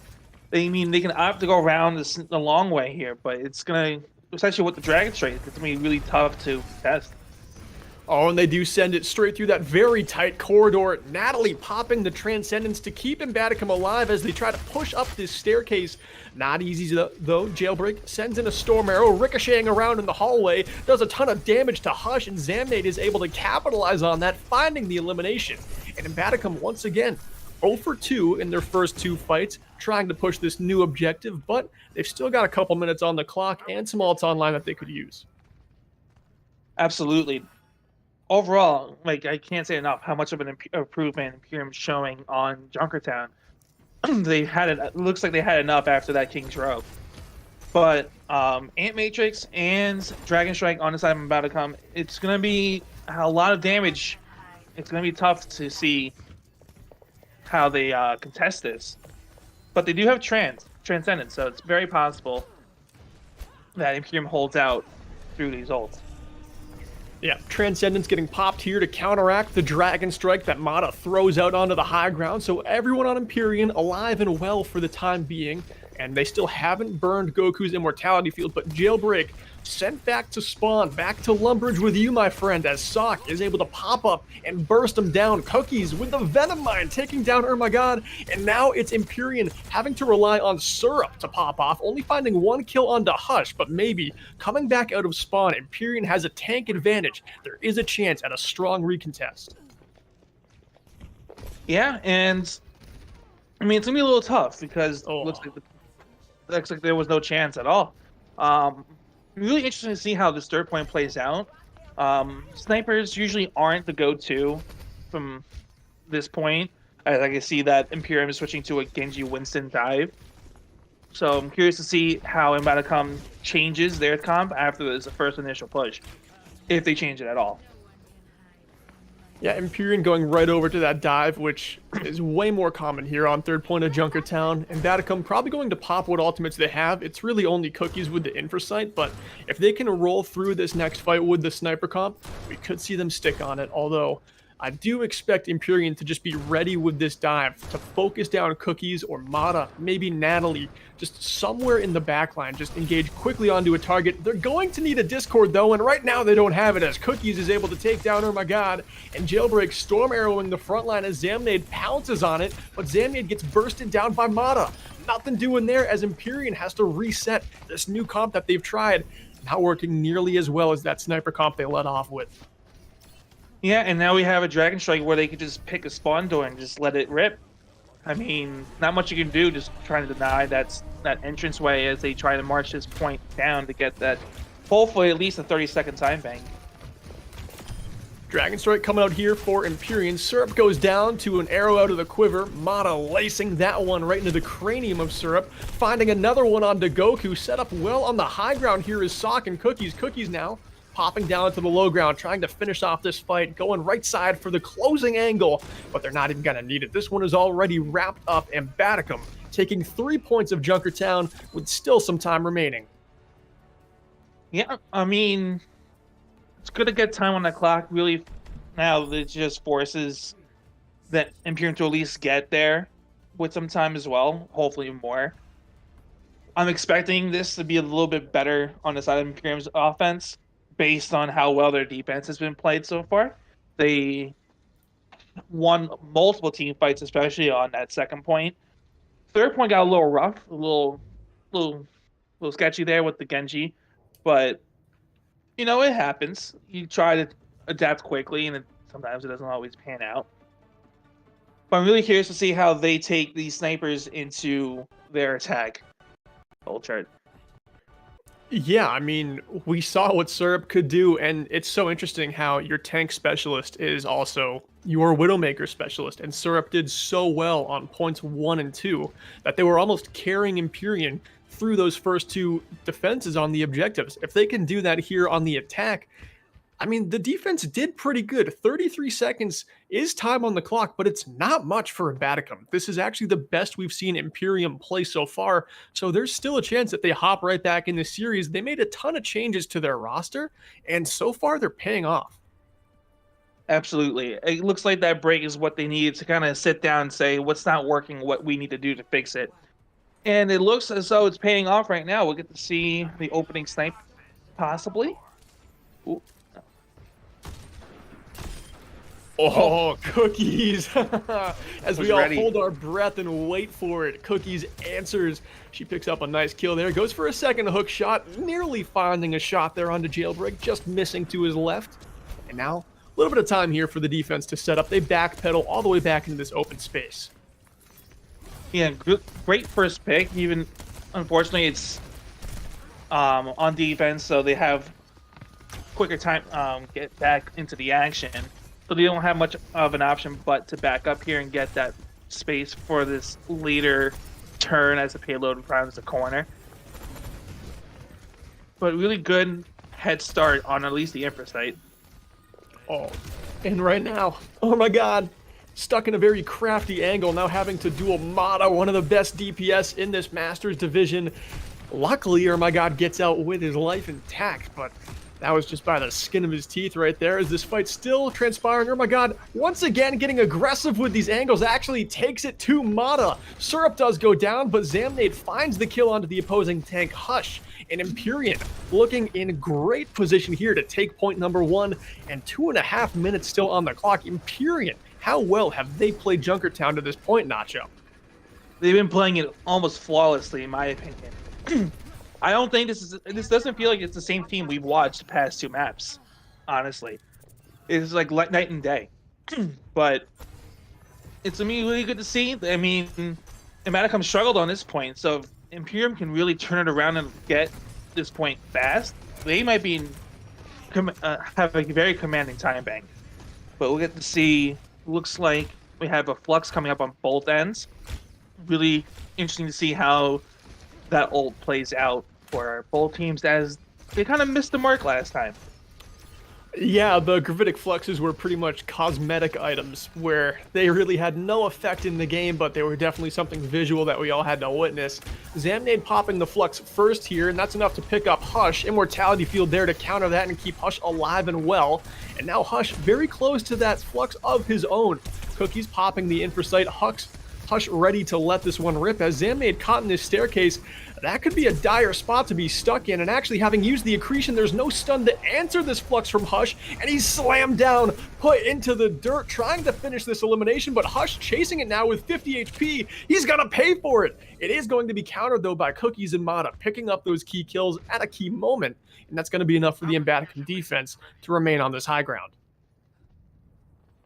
They can opt to go around the long way here, but it's gonna, especially with the Dragon Strike, it's gonna be really tough to test. Oh, and they do send it straight through that very tight corridor. Natalie popping the Transcendence to keep Ambatakum alive as they try to push up this staircase. Not easy, though. Jailbreak sends in a Storm Arrow, ricocheting around in the hallway, does a ton of damage to Hush, and Zamnade is able to capitalize on that, finding the elimination. And Ambatakum, once again, 0 for 2 in their first two fights, trying to push this new objective, but they've still got a couple minutes on the clock and some ults online that they could use. Absolutely. Overall, I can't say enough how much of an improvement Empyrean's showing on Junkertown. It looks like they had enough after that King's Row. But Ant Matrix and Dragon Strike on the side of Ambatakum, it's going to be a lot of damage. It's going to be tough to see how they contest this. But they do have Transcendence, so it's very possible that Empyrean holds out through these ults. Yeah, Transcendence getting popped here to counteract the Dragon Strike that Mata throws out onto the high ground, so everyone on Empyrean alive and well for the time being, and they still haven't burned Goku's Immortality Field, but Jailbreak sent back to spawn, back to Lumbridge with you, my friend, as Sock is able to pop up and burst him down. Cookies with the Venom Mine taking down God, and now it's Empyrean having to rely on Syrup to pop off, only finding one kill onto Hush, but maybe coming back out of spawn, Empyrean has a tank advantage. There is a chance at a strong recontest. Yeah, and it's gonna be a little tough because it looks like there was no chance at all. Really interesting to see how this third point plays out. Snipers usually aren't the go-to from this point. I can see that Empyrean is switching to a Genji Winston dive. So I'm curious to see how Ambatakum changes their comp after this first initial push, if they change it at all. Yeah, Empyrean going right over to that dive, which is way more common here on third point of Junkertown. And Ambatakum probably going to pop what ultimates they have. It's really only Cookies with the Infrasight, but if they can roll through this next fight with the sniper comp, we could see them stick on it. Although I do expect Empyrean to just be ready with this dive to focus down Cookies or Mata, maybe Natalie, just somewhere in the backline, just engage quickly onto a target. They're going to need a Discord though, and right now they don't have it as Cookies is able to take down and Jailbreak Storm Arrowing the front line as Zamnade pounces on it, but Zamnade gets bursted down by Mata. Nothing doing there as Empyrean has to reset this new comp that they've tried. not working nearly as well as that sniper comp they let off with. Yeah, and now we have a Dragon Strike where they could just pick a spawn door and just let it rip. I mean, not much you can do, just trying to deny that entranceway as they try to march this point down to get that, hopefully at least a 30-second time bank. Dragon Strike coming out here for Empyrean. Syrup goes down to an arrow out of the quiver. Mata lacing that one right into the cranium of Syrup. Finding another one on Goku. Set up well on the high ground here is Sock and Cookies. Cookies now popping down to the low ground, trying to finish off this fight. Going right side for the closing angle, but they're not even going to need it. This one is already wrapped up. Ambatakum taking 3 points of Junkertown with still some time remaining. Yeah, I mean, it's good to get time on the clock. Really, now it just forces that Empyrean to at least get there with some time as well. Hopefully more. I'm expecting this to be a little bit better on the side of Empyrean's offense based on how well their defense has been played so far. They won multiple team fights, especially on that second point. Third point got a little rough, a little sketchy there with the Genji, but you know, it happens. You try to adapt quickly, and sometimes it doesn't always pan out. But I'm really curious to see how they take these snipers into their attack. Old chart. Yeah, I mean, we saw what Syrup could do, and it's so interesting how your tank specialist is also your Widowmaker specialist, and Syrup did so well on points 1 and 2 that they were almost carrying Empyrean through those first two defenses on the objectives. If they can do that here on the attack, I mean, the defense did pretty good. 33 seconds is time on the clock, but it's not much for Ambatakum. This is actually the best we've seen Empyrean play so far, so there's still a chance that they hop right back in the series. They made a ton of changes to their roster, and so far they're paying off. Absolutely. It looks like that break is what they needed to kind of sit down and say, what's not working, what we need to do to fix it. And it looks as though it's paying off right now. We'll get to see the opening snipe, possibly. Ooh. Oh, Cookies! As we all ready. hold our breath and wait for it, Cookies answers. She picks up a nice kill there, goes for a second hook shot, nearly finding a shot there onto Jailbreak, just missing to his left. And now, a little bit of time here for the defense to set up. They backpedal all the way back into this open space. Yeah, great first pick. Even, unfortunately, it's on defense, so they have quicker time get back into the action. So they don't have much of an option but to back up here and get that space for this later turn as the payload primes the corner. But really good head start on at least the infra site. Oh, and right now, oh my god, stuck in a very crafty angle, now having to duel Mata, one of the best DPS in this Masters division. Luckily, oh my god, gets out with his life intact, but that was just by the skin of his teeth right there as this fight's still transpiring. Oh my god, once again getting aggressive with these angles, actually takes it to Mata. Syrup does go down, but Zamnade finds the kill onto the opposing tank Hush. And Empyrean looking in great position here to take point number 1, and 2.5 minutes still on the clock. Empyrean, how well have they played Junkertown to this point, Nacho? They've been playing it almost flawlessly, in my opinion. I don't think this doesn't feel like it's the same team we've watched the past 2 maps, honestly. It's like night and day. But it's really good to see. I mean, Ambatakum struggled on this point, so if Empyrean can really turn it around and get this point fast, they might be have a very commanding time bank. But we'll get to see. Looks like we have a flux coming up on both ends. Really interesting to see how that ult plays out for both teams, as they kind of missed the mark last time. Yeah, the gravitic fluxes were pretty much cosmetic items where they really had no effect in the game, but they were definitely something visual that we all had to witness. Zamnade popping the flux first here, and that's enough to pick up Hush. Immortality Field there to counter that and keep Hush alive and well. And now Hush very close to that flux of his own. Cookies popping the infrasight. Hush ready to let this one rip as Zamnade caught in this staircase. that could be a dire spot to be stuck in, and actually having used the accretion, there's no stun to answer this Flux from Hush, and he's slammed down, put into the dirt, trying to finish this elimination, but Hush chasing it now with 50 HP. He's gonna pay for it. It is going to be countered though by Cookies and Mata, picking up those key kills at a key moment, and that's gonna be enough for the Ambatakum defense to remain on this high ground.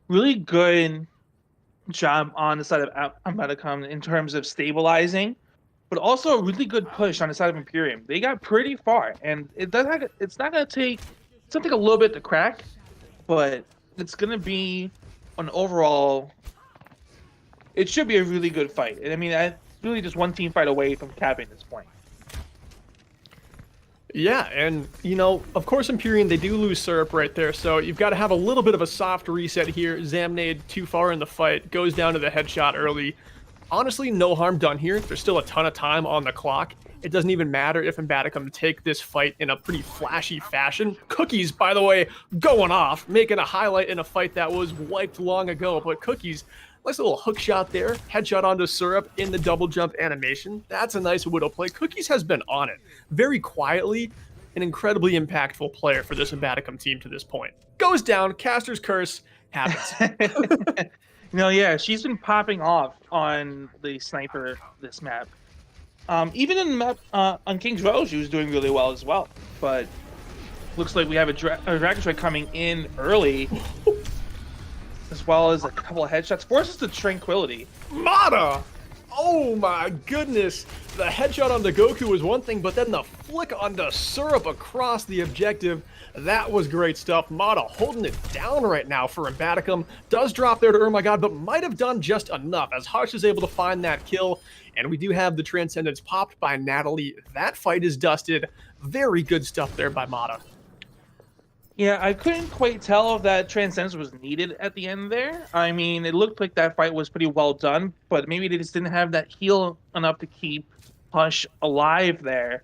Really good job on the side of Ambatakum in terms of stabilizing, but also a really good push on the side of Empyrean. They got pretty far, and it's not going to take something a little bit to crack, but it's going to be an overall. It should be a really good fight. And I mean, it's really just one team fight away from capping this point. Yeah, and, you know, of course Empyrean, they do lose Syrup right there, so you've got to have a little bit of a soft reset here. Zamnade too far in the fight, goes down to the headshot early. Honestly, no harm done here. There's still a ton of time on the clock. It doesn't even matter if Ambatakum take this fight in a pretty flashy fashion. Cookies, by the way, going off, making a highlight in a fight that was wiped long ago, but Cookies, nice little hook shot there, headshot onto Syrup in the double jump animation. That's a nice Widow play. Cookies has been on it. Very quietly, an incredibly impactful player for this Ambatakum team to this point. Goes down, Caster's Curse happens. No, yeah, she's been popping off on the sniper this map. Even in the map on King's Row, she was doing really well as well. But looks like we have a Dragon Strike coming in early, as well as a couple of headshots. Forces to Tranquility. Mata! Oh my goodness! The headshot onto Goku was one thing, but then the flick onto Syrup across the objective, that was great stuff. Mata holding it down right now for Ambatakum. Does drop there to Oh My God, but might have done just enough as Hush is able to find that kill. And we do have the Transcendence popped by Natalie. That fight is dusted. Very good stuff there by Mata. Yeah, I couldn't quite tell if that Transcendence was needed at the end there. I mean, it looked like that fight was pretty well done, but maybe they just didn't have that heal enough to keep Hush alive there.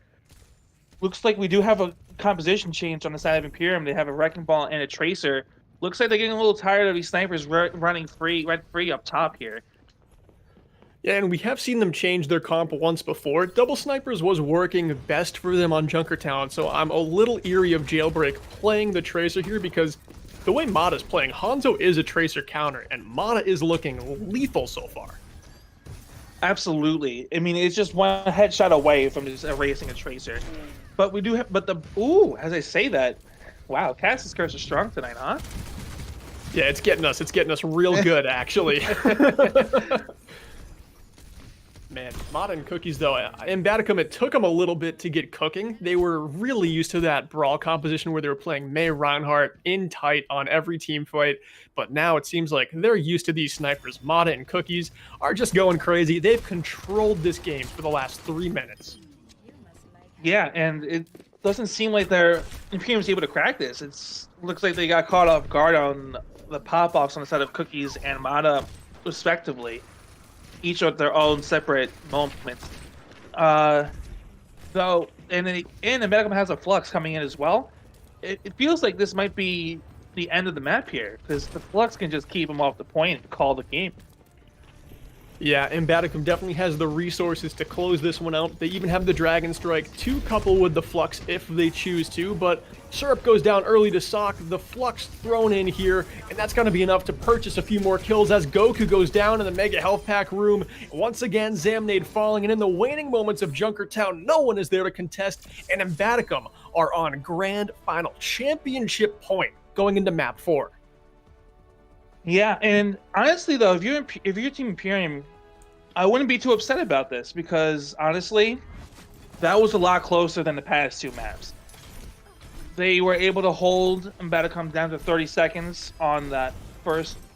Looks like we do have a composition change on the side of Empyrean. They have a Wrecking Ball and a Tracer. Looks like they're getting a little tired of these snipers running free up top here. Yeah, and we have seen them change their comp once before. Double Snipers was working best for them on Junkertown, so I'm a little eerie of Jailbreak playing the Tracer here because the way Mata's playing, Hanzo is a Tracer counter, and Mata is looking lethal so far. Absolutely. I mean, it's just one headshot away from just erasing a Tracer. But we do have, as I say that, wow, Cass's Curse is strong tonight, huh? Yeah, it's getting us real good, actually. Man, Mata and Cookies, though, in Ambatakum, it took them a little bit to get cooking. They were really used to that brawl composition where they were playing Mei Reinhardt in tight on every team fight, but now it seems like they're used to these snipers. Mata and Cookies are just going crazy. They've controlled this game for the last 3 minutes. Yeah, and it doesn't seem like Empyrean was able to crack this. It looks like they got caught off guard on the pop-offs on the side of Cookies and Mata, respectively. Each of their own separate moments. And Ambatakum has a Flux coming in as well. It feels like this might be the end of the map here, because the Flux can just keep them off the point and call the game. Yeah, Ambatakum definitely has the resources to close this one out. They even have the Dragon Strike to couple with the Flux if they choose to, but Syrup goes down early to Sock, the Flux thrown in here, and that's going to be enough to purchase a few more kills as Goku goes down in the Mega Health Pack room. Once again, Zamnade falling, and in the waning moments of Junkertown, no one is there to contest, and Ambatakum are on Grand Final Championship point going into Map 4. Yeah, and honestly though, if you're Team Empyrean, I wouldn't be too upset about this because honestly, that was a lot closer than the past two maps. They were able to hold Ambatakum down to 30 seconds on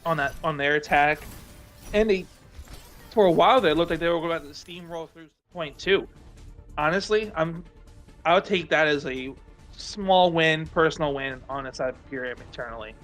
on their attack, and for a while there it looked like they were going to steamroll through point 2. Honestly, I would take that as a small win, personal win on the side of Empyrean internally.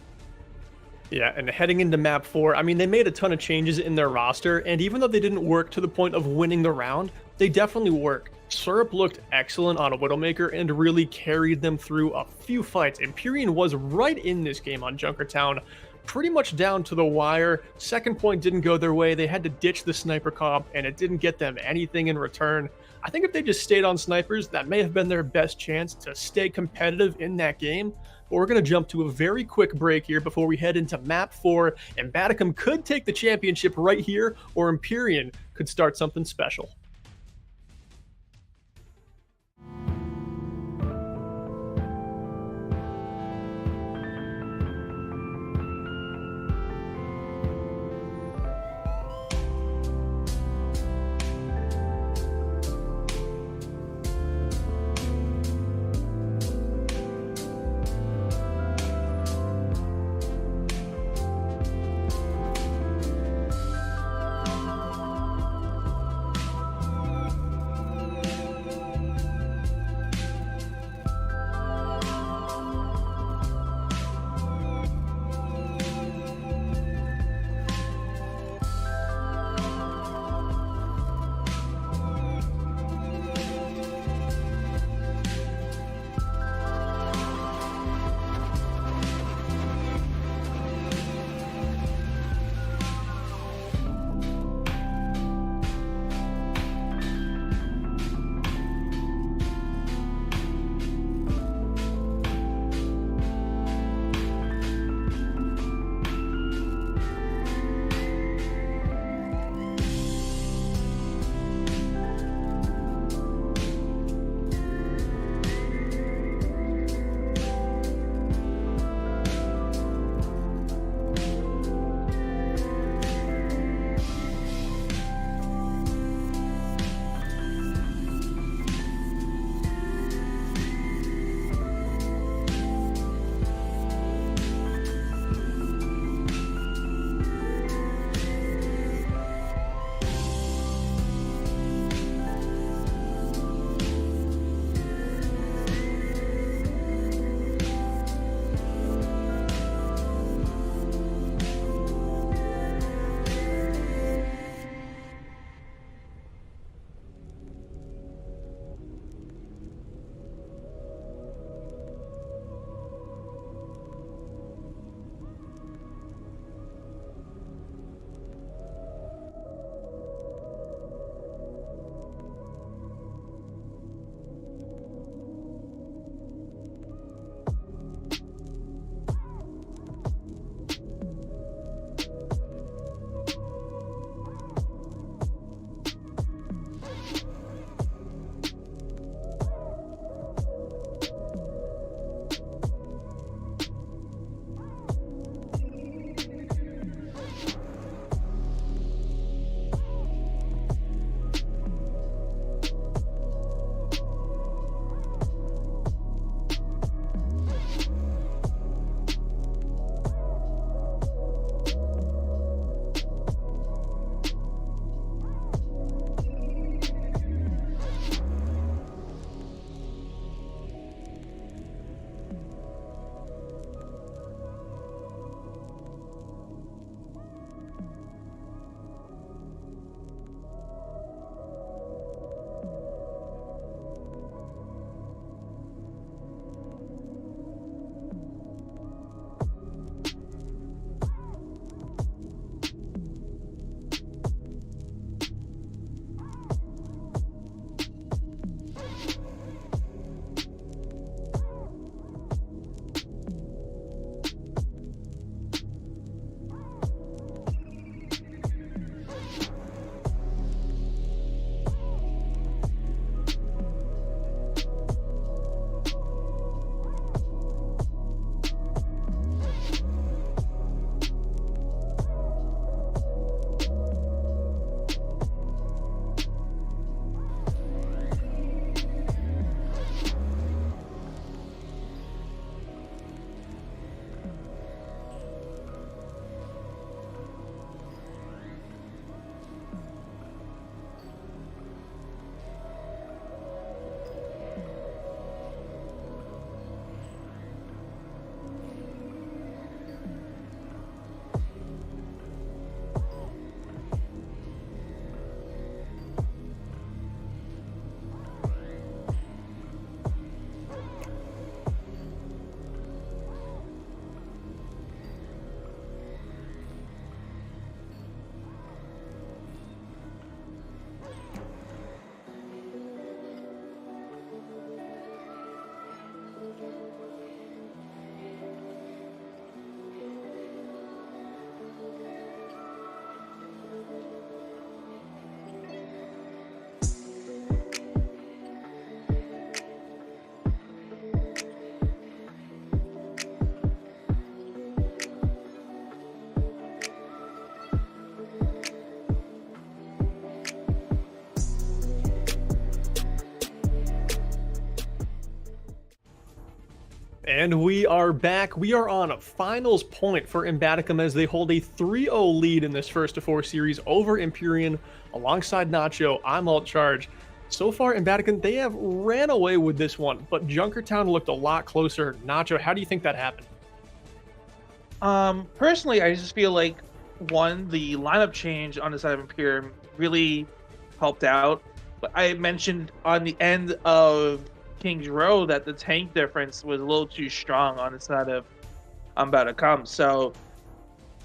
Yeah, and heading into Map 4, I mean, they made a ton of changes in their roster, and even though they didn't work to the point of winning the round, they definitely worked. Syrup looked excellent on a Widowmaker and really carried them through a few fights. Empyrean was right in this game on Junkertown, pretty much down to the wire. Second point didn't go their way. They had to ditch the sniper comp, and it didn't get them anything in return. I think if they just stayed on snipers, that may have been their best chance to stay competitive in that game. But we're going to jump to a very quick break here before we head into map 4. Ambatakum could take the championship right here, or Empyrean could start something special. And we are back. We are on finals point for Ambatakum as they hold a 3-0 lead in this first of 4 series over Empyrean. Alongside Nacho, I'm Alt Charge. So far, Ambatakum, they have ran away with this one, but Junkertown looked a lot closer. Nacho, how do you think that happened? Personally, I just feel like, one, the lineup change on the side of Empyrean really helped out. But I mentioned on the end of King's Row that the tank difference was a little too strong on the side of Ambatakum. So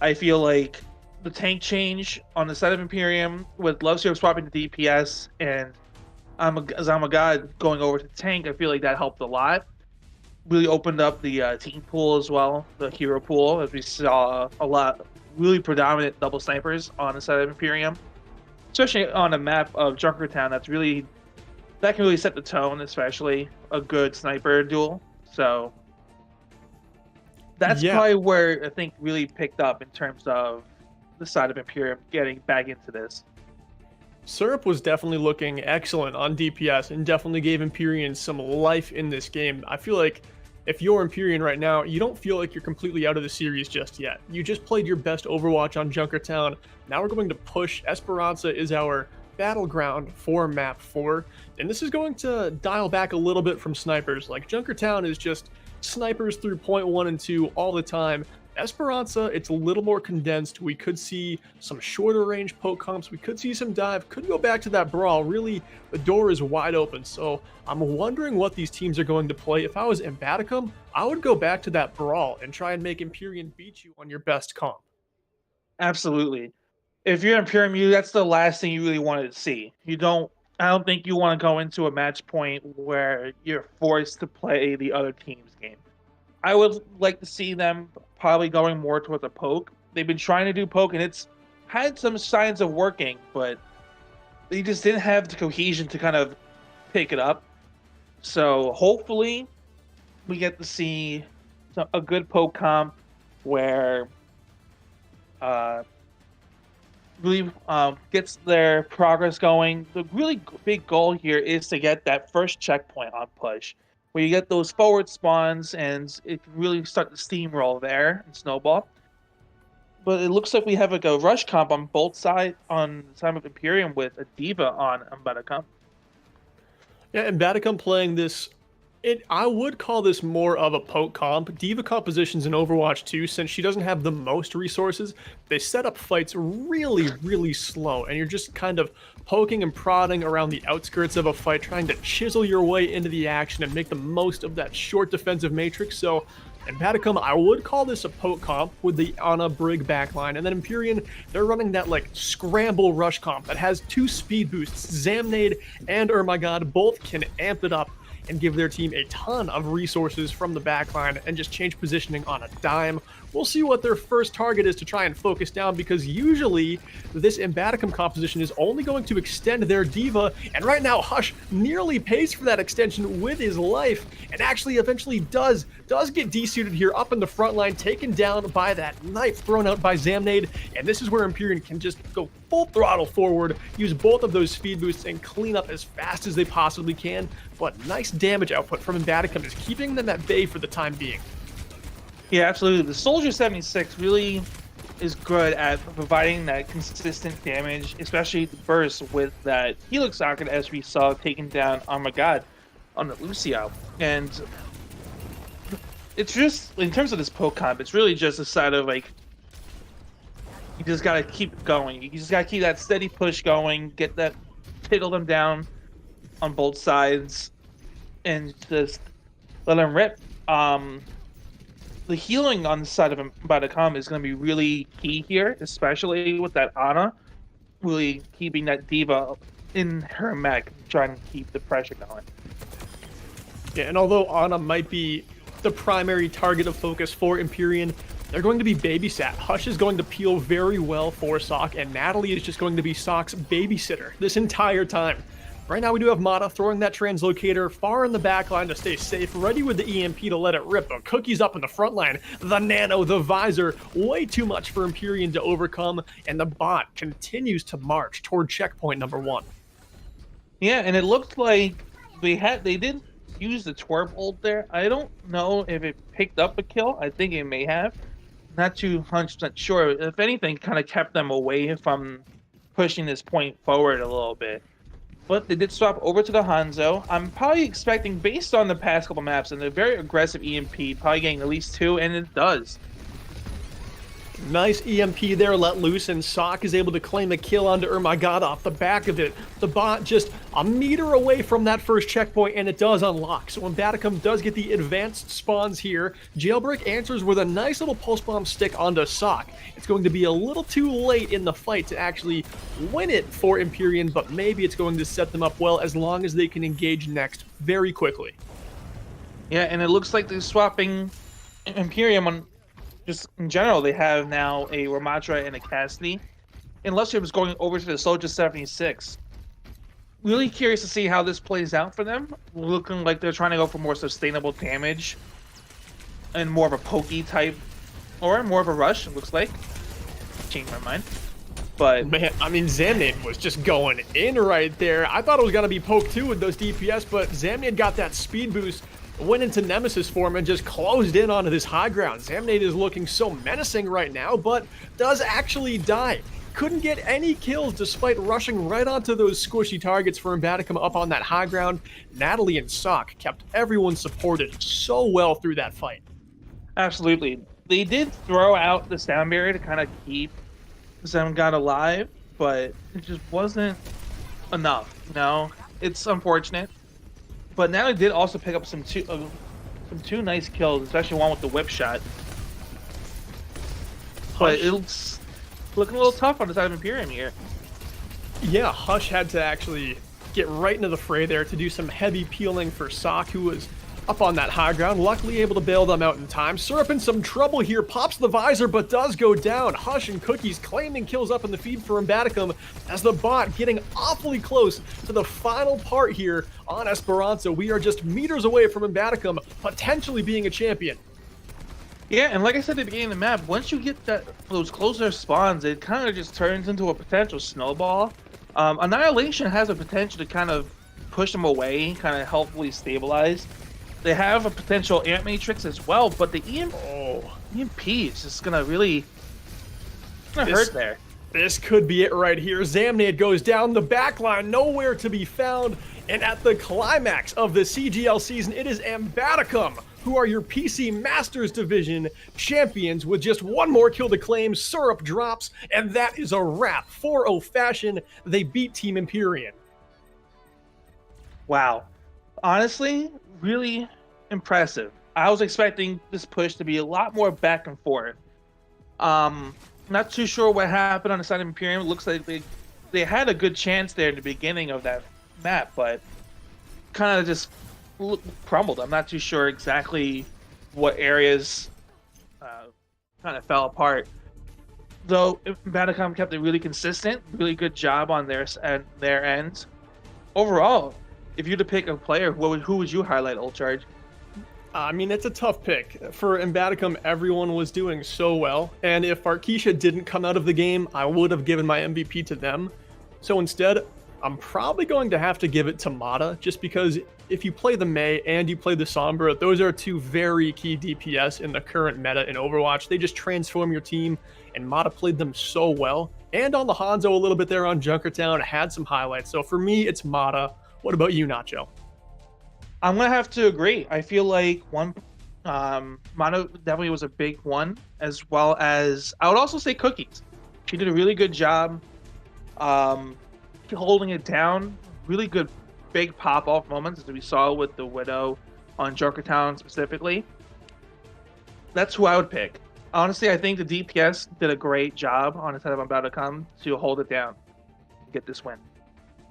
I feel like the tank change on the side of Imperium with Loveseer swapping to DPS and Zamagad going over to tank, I feel like that helped a lot. Really opened up the team pool as well, the hero pool, as we saw a lot really predominant double snipers on the side of Imperium, especially on a map of Junkertown. That can really set the tone, especially a good sniper duel. So that's probably where I think really picked up in terms of the side of Imperium getting back into this. Syrup was definitely looking excellent on DPS and definitely gave Empyrean some life in this game. I feel like if you're Empyrean right now, you don't feel like you're completely out of the series just yet. You just played your best Overwatch on Junkertown. Now we're going to push. Esperanza is our battleground for map 4, and this is going to dial back a little bit from snipers. Like Junkertown is just snipers through point 1 and 2 all the time. Esperanza, it's a little more condensed. We could see some shorter range poke comps. We could see some dive. Could go back to that brawl. Really, the door is wide open. So I'm wondering what these teams are going to play. If I was Ambatakum, I would go back to that brawl and try and make Empyrean beat you on your best comp. Absolutely. If you're Empyrean, that's the last thing you really wanted to see. I don't think you want to go into a match point where you're forced to play the other team's game. I would like to see them probably going more towards a poke. They've been trying to do poke, and it's had some signs of working, but they just didn't have the cohesion to kind of pick it up. So hopefully we get to see a good poke comp where really gets their progress going. The really big goal here is to get that first checkpoint on push, where you get those forward spawns and it can really start to steamroll there and snowball. But it looks like we have like a rush comp on both sides on the side of Empyrean with a D.Va on Ambatakum. Yeah, Ambatakum playing this, I would call this more of a poke comp. D.Va compositions in Overwatch 2, since she doesn't have the most resources, they set up fights really, really slow, and you're just kind of poking and prodding around the outskirts of a fight, trying to chisel your way into the action and make the most of that short defensive matrix. So Ambatakum, I would call this a poke comp with the Ana Brig backline, and then Empyrean, they're running that like scramble rush comp that has 2 speed boosts. Zamnade and God both can amp it up and give their team a ton of resources from the backline and just change positioning on a dime. We'll see what their first target is to try and focus down, because usually this Ambatakum composition is only going to extend their D.Va, and right now Hush nearly pays for that extension with his life, and actually eventually does get desuited here up in the front line, taken down by that knife thrown out by Zamnade, and this is where Empyrean can just go full throttle forward, use both of those speed boosts, and clean up as fast as they possibly can. But nice damage output from Ambatakum is keeping them at bay for the time being. Yeah, absolutely. The Soldier 76 really is good at providing that consistent damage, especially the burst with that Helix socket, as we saw taking down Armagad on the Lucio. And it's just, in terms of this poke comp, it's really just a side of like, you just gotta keep going. You just gotta keep that steady push going, get that, tickle them down on both sides, and just let them rip. The healing on the side of Ambatakum is going to be really key here, especially with that Ana, really keeping that D.Va in her mech, trying to keep the pressure going. Yeah, and although Ana might be the primary target of focus for Empyrean, they're going to be babysat. Hush is going to peel very well for Sock, and Natalie is just going to be Sock's babysitter this entire time. Right now we do have Mata throwing that translocator far in the back line to stay safe, ready with the EMP to let it rip, but Cookie's up in the front line. The Nano, the Visor, way too much for Empyrean to overcome, and the bot continues to march toward checkpoint number 1. Yeah, and it looked like they did used the twerp ult there. I don't know if it picked up a kill. I think it may have. Not 200% sure. If anything, kind of kept them away from pushing this point forward a little bit. But they did swap over to the Hanzo. I'm probably expecting, based on the past couple maps, and a very aggressive EMP, probably getting at least 2, and it does. Nice EMP there let loose, and Sock is able to claim a kill onto Ermagada off the back of it. The bot just a meter away from that first checkpoint, and it does unlock. So Ambatakum does get the advanced spawns here. Jailbreak answers with a nice little pulse bomb stick onto Sock. It's going to be a little too late in the fight to actually win it for Empyrean, but maybe it's going to set them up well as long as they can engage next very quickly. Yeah, and it looks like they're swapping Empyrean on... Just in general, they have now a Ramatra and a Cassidy. Unless it was going over to the Soldier 76. Really curious to see how this plays out for them. Looking like they're trying to go for more sustainable damage and more of a pokey type, or more of a rush, it looks like. Changed my mind. But man, I mean, Zamnade was just going in right there. I thought it was going to be poke too with those DPS, but Zamnade got that speed boost, went into Nemesis form, and just closed in onto this high ground. Zamnade is looking so menacing right now, but does actually die. Couldn't get any kills despite rushing right onto those squishy targets for Ambatakum up on that high ground. Natalie and Sock kept everyone supported so well through that fight. absolutely. They did throw out the sound barrier to kind of keep Zamgad alive, but it just wasn't enough, you know? It's unfortunate. But now they did also pick up some two nice kills, especially one with the whip shot. But it's looking a little tough on the side of Empyrean here. Yeah, Hush had to actually get right into the fray there to do some heavy peeling for Sock, who was up on that high ground, luckily able to bail them out in time. Syrup in some trouble here, pops the visor, but does go down. Hush and Cookies claiming kills up in the feed for Ambatakum as the bot getting awfully close to the final part here on Esperanza. We are just meters away from Ambatakum potentially being a champion. Yeah, and like I said at the beginning of the map, once you get those closer spawns, it kind of just turns into a potential snowball. Annihilation has a potential to kind of push them away, kind of helpfully stabilize. They have a potential Ant Matrix as well, but the EMP is just gonna really hurt there. This could be it right here. Zamnade goes down the back line, nowhere to be found. And at the climax of the CGL season, it is Ambatakum who are your PC Masters Division champions with just one more kill to claim. Syrup drops, and that is a wrap. 4-0 fashion, they beat Team Empyrean. Wow. Honestly, really impressive. I was expecting this push to be a lot more back and forth. Not too sure what happened on the side of Empyrean. It looks like they had a good chance there in the beginning of that map, but kind of just crumbled. I'm not too sure exactly what areas kind of fell apart. Though Ambatakum kept it really consistent, really good job on their end. Overall, if you had to pick a player, who would you highlight, Old Charge? I mean, it's a tough pick. For Ambatakum, everyone was doing so well, and if Arkisha didn't come out of the game, I would have given my MVP to them. So instead, I'm probably going to have to give it to Mata, just because if you play the Mei and you play the Sombra, those are two very key DPS in the current meta in Overwatch. They just transform your team, and Mata played them so well. And on the Hanzo a little bit there on Junkertown, had some highlights. So for me, it's Mata. What about you, Nacho? I'm gonna have to agree. I feel like Mata definitely was a big one, as well as I would also say Cookies. She did a really good job holding it down. Really good big pop-off moments, as we saw with the Widow on Junkertown specifically. That's who I would pick. Honestly, I think the DPS did a great job on the side of Ambatakum to hold it down and get this win.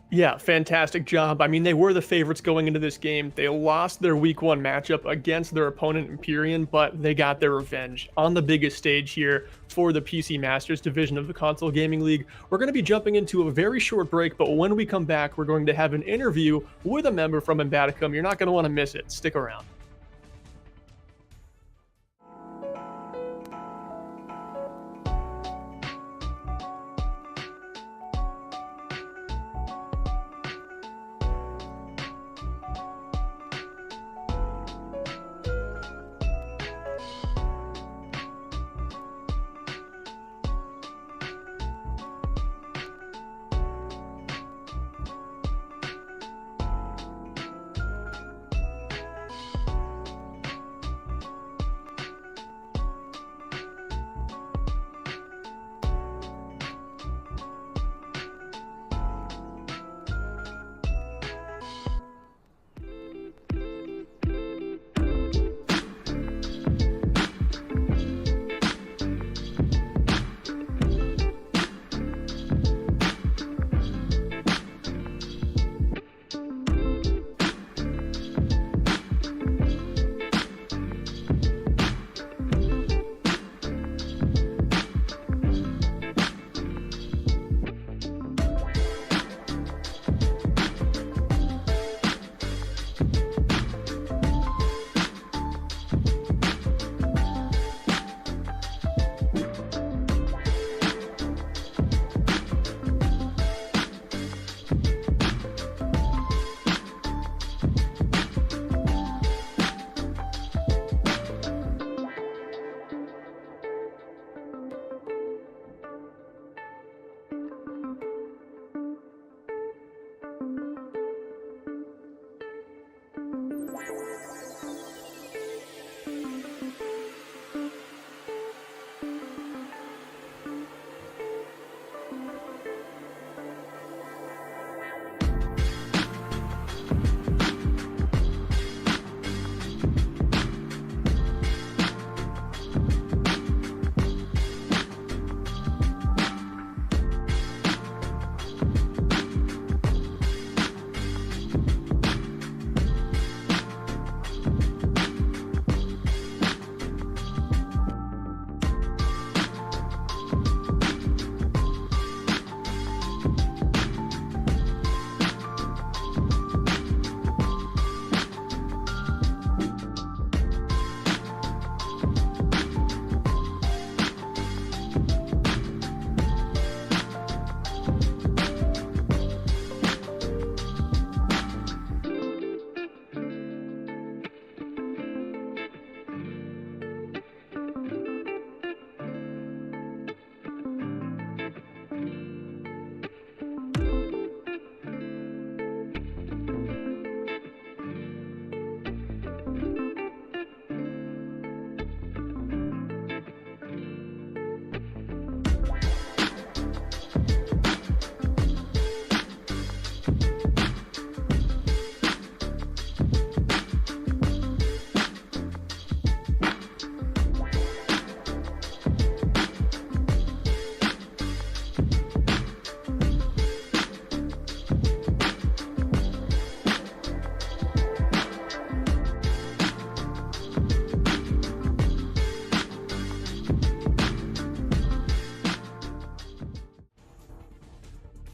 Yeah, fantastic job. I mean, they were the favorites going into this game. They lost their week 1 matchup against their opponent Empyrean, but they got their revenge on the biggest stage here for the PC Masters division of the Console Gaming League. We're going to be jumping into a very short break, but when we come back, we're going to have an interview with a member from Ambatakum. You're not going to want to miss it. Stick around.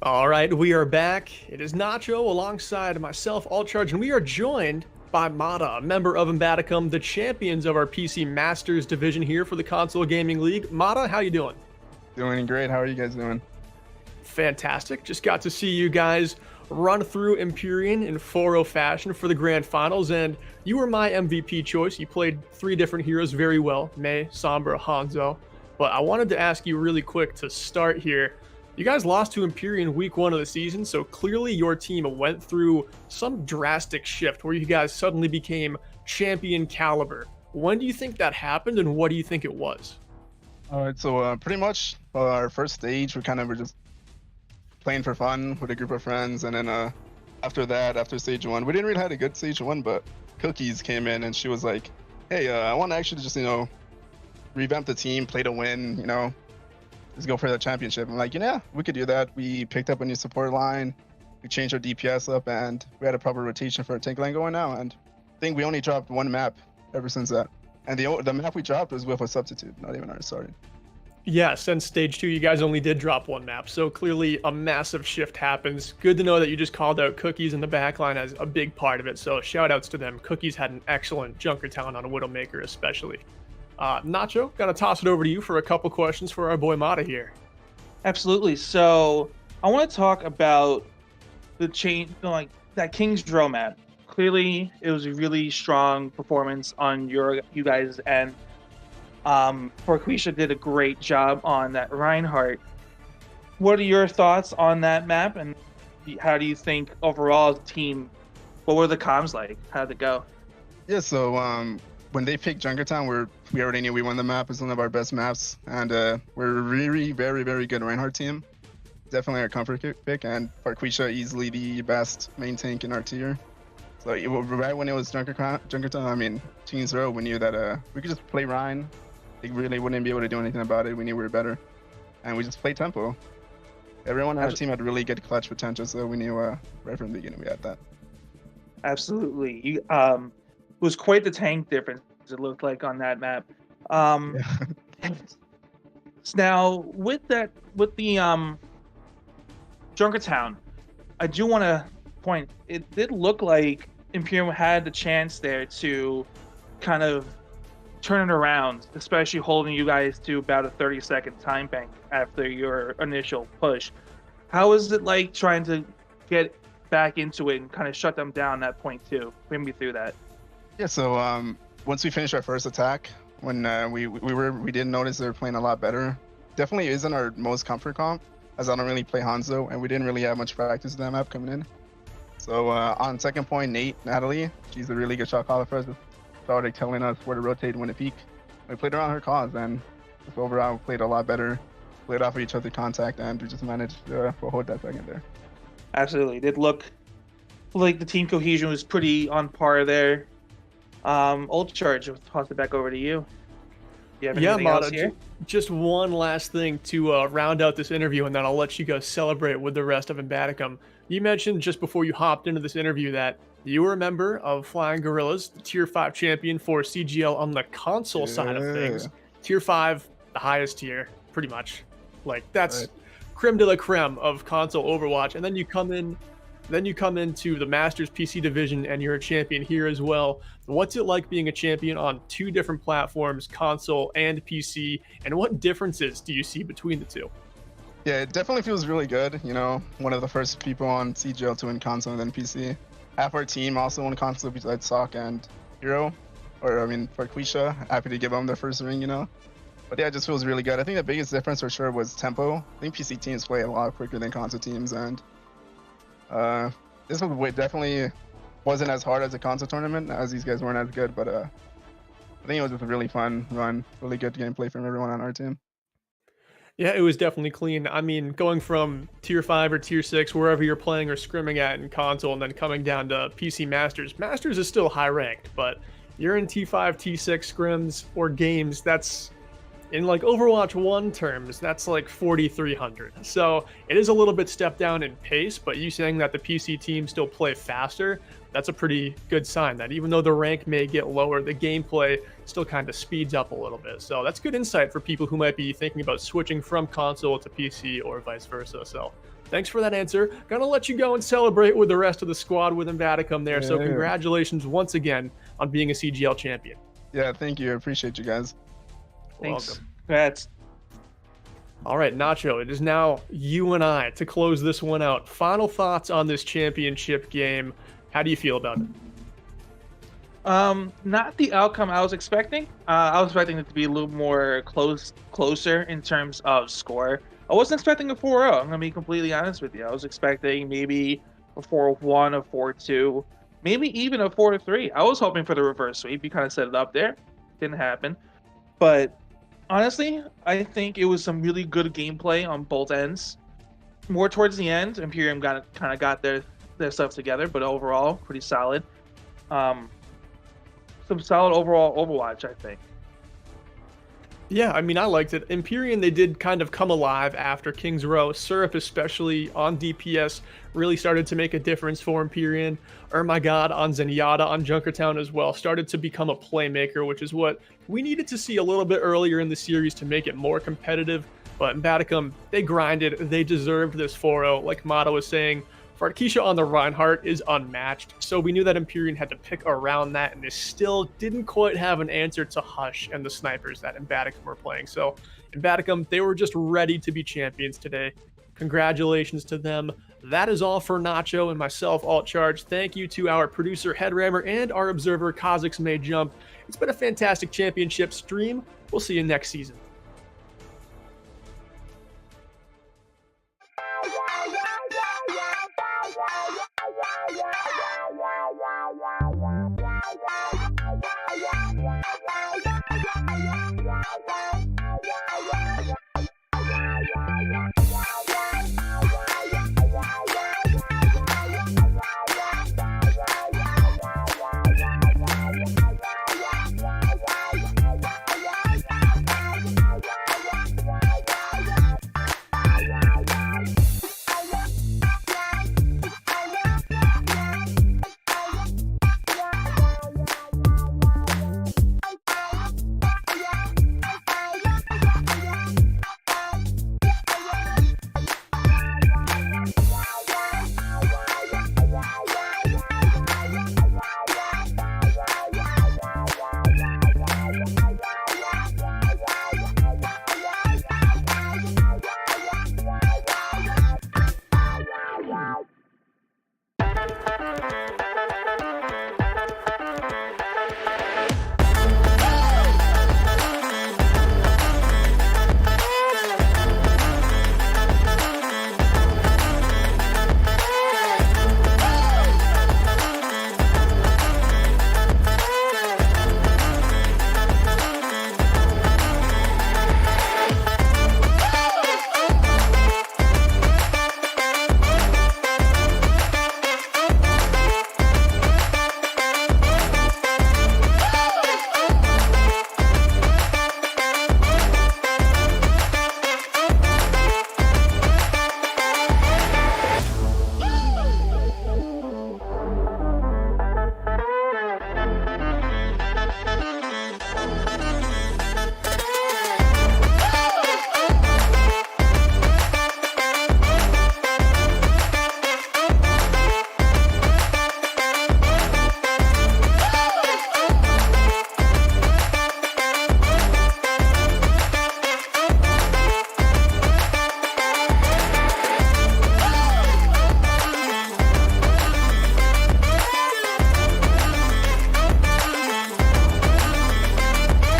All right, we are back. It is Nacho alongside myself, Allcharge, and we are joined by Mata, a member of Ambatakum, the champions of our PC Masters division here for the Console Gaming League. Mata, how you doing? Doing great. How are you guys doing? Fantastic. Just got to see you guys run through Empyrean in 4-0 fashion for the Grand Finals, and you were my MVP choice. You played 3 different heroes very well, Mei, Sombra, Hanzo. But I wanted to ask you really quick to start here. You guys lost to Empyrean week 1 of the season, so clearly your team went through some drastic shift where you guys suddenly became champion caliber. When do you think that happened, and what do you think it was? All right, so pretty much our first stage, we kind of were just playing for fun with a group of friends, and then after that, after stage 1, we didn't really have a good stage 1, but Cookies came in and she was like, hey, I want to actually just, revamp the team, play to win, just go for the championship. I'm like, yeah, we could do that. We picked up a new support line, we changed our DPS up, and we had a proper rotation for our tank line going now, and I think we only dropped 1 map ever since that. And the map we dropped was with a substitute, not even our starting. Yeah, since stage 2, you guys only did drop 1 map, so clearly a massive shift happens. Good to know that you just called out Cookies in the backline as a big part of it, so shout outs to them. Cookies had an excellent Junkertown on Widowmaker especially. Nacho, gotta toss it over to you for a couple questions for our boy Mata here. Absolutely. So I want to talk about the change, like that King's Row map. Clearly, it was a really strong performance on you guys' end. Forquisha did a great job on that Reinhardt. What are your thoughts on that map, and how do you think overall as a team? What were the comms like? How'd it go? Yeah, so when they picked Junkertown, we already knew we won the map. It's one of our best maps, and we're a really very, very good Reinhardt team. Definitely our comfort pick, and Forquisha easily the best main tank in our tier. So right when it was Junkertown, I mean, King's Row, we knew that we could just play Rhine. They really wouldn't be able to do anything about it. We knew we were better, and we just played tempo. Everyone on our team had really good clutch potential, so we knew right from the beginning we had that. Absolutely. You was quite the tank difference it looked like on that map. Now with the Junkertown, I do want to point. It did look like Imperium had the chance there to kind of turn it around, especially holding you guys to about a 30-second time bank after your initial push. How is it like trying to get back into it and kind of shut them down at point 2? Bring me through that. Yeah, so once we finished our first attack, when we did notice they were playing a lot better. Definitely isn't our most comfort comp, as I don't really play Hanzo, and we didn't really have much practice with that map coming in. So on second point, Natalie, she's a really good shot caller for us. Started telling us where to rotate and when to peek. We played around her cause, and just overall we played a lot better, played off of each other's contact, and we just managed to hold that second there. Absolutely. It did look like the team cohesion was pretty on par there. Old Charge, I'll toss it back over to you. Do you have anything else here? Just one last thing to round out this interview, and then I'll let you go celebrate with the rest of Ambatakum. You mentioned just before you hopped into this interview that you were a member of Flying Gorillas, the Tier 5 champion for CGL on the console side of things. Tier 5, the highest tier, pretty much. Like, that's creme de la creme of console Overwatch. And then you come into the Masters PC division, and you're a champion here as well. What's it like being a champion on 2 different platforms, console and PC? And what differences do you see between the 2? Yeah, it definitely feels really good. One of the first people on CGL to win console and then PC. Half our team also won console besides Sock and Hero, Forquisha. Happy to give them their first ring, But yeah, it just feels really good. I think the biggest difference for sure was tempo. I think PC teams play a lot quicker than console teams, and this was definitely wasn't as hard as a console tournament, as these guys weren't as good, but I think it was just a really fun run, really good gameplay from everyone on our team. Yeah, it was definitely clean. I mean, going from Tier 5 or Tier 6, wherever you're playing or scrimming at in console, and then coming down to PC Masters. Masters is still high ranked, but you're in T5, T6 scrims or games, in like Overwatch 1 terms, that's like 4,300. So it is a little bit stepped down in pace, but you saying that the PC teams still play faster, that's a pretty good sign that even though the rank may get lower, the gameplay still kind of speeds up a little bit. So that's good insight for people who might be thinking about switching from console to PC or vice versa. So thanks for that answer. Gonna let you go and celebrate with the rest of the squad with Ambatakum there. So congratulations once again on being a CGL champion. Yeah, thank you. I appreciate you guys. Thanks. Welcome. Congrats. All right, Nacho, it is now you and I to close this one out. Final thoughts on this championship game. How do you feel about it? Not the outcome I was expecting. I was expecting it to be a little more closer in terms of score. I wasn't expecting a 4-0. I'm gonna be completely honest with you. I was expecting maybe a 4-1, a 4-2, maybe even a 4-3. I was hoping for the reverse sweep. You kind of set it up there. Didn't happen. But honestly, I think it was some really good gameplay on both ends. More towards the end, Empyrean got their stuff together, but overall, pretty solid. Some solid overall Overwatch, I think. Yeah, I mean, I liked it. Empyrean, they did kind of come alive after King's Row. Syrup, especially on DPS, really started to make a difference for Empyrean. My God, on Zenyatta, on Junkertown as well, started to become a playmaker, which is what we needed to see a little bit earlier in the series to make it more competitive. But Ambatakum, they grinded. They deserved this 4-0. Like Mata was saying, Fartkisha on the Reinhardt is unmatched, so we knew that Empyrean had to pick around that, and they still didn't quite have an answer to Hush and the snipers that Ambatakum were playing. So Ambatakum, they were just ready to be champions today. Congratulations to them. That is all for Nacho and myself, Alt Charge. Thank you to our producer, Headrammer, and our observer, Kazakhs May Jump. It's been a fantastic championship stream. We'll see you next season.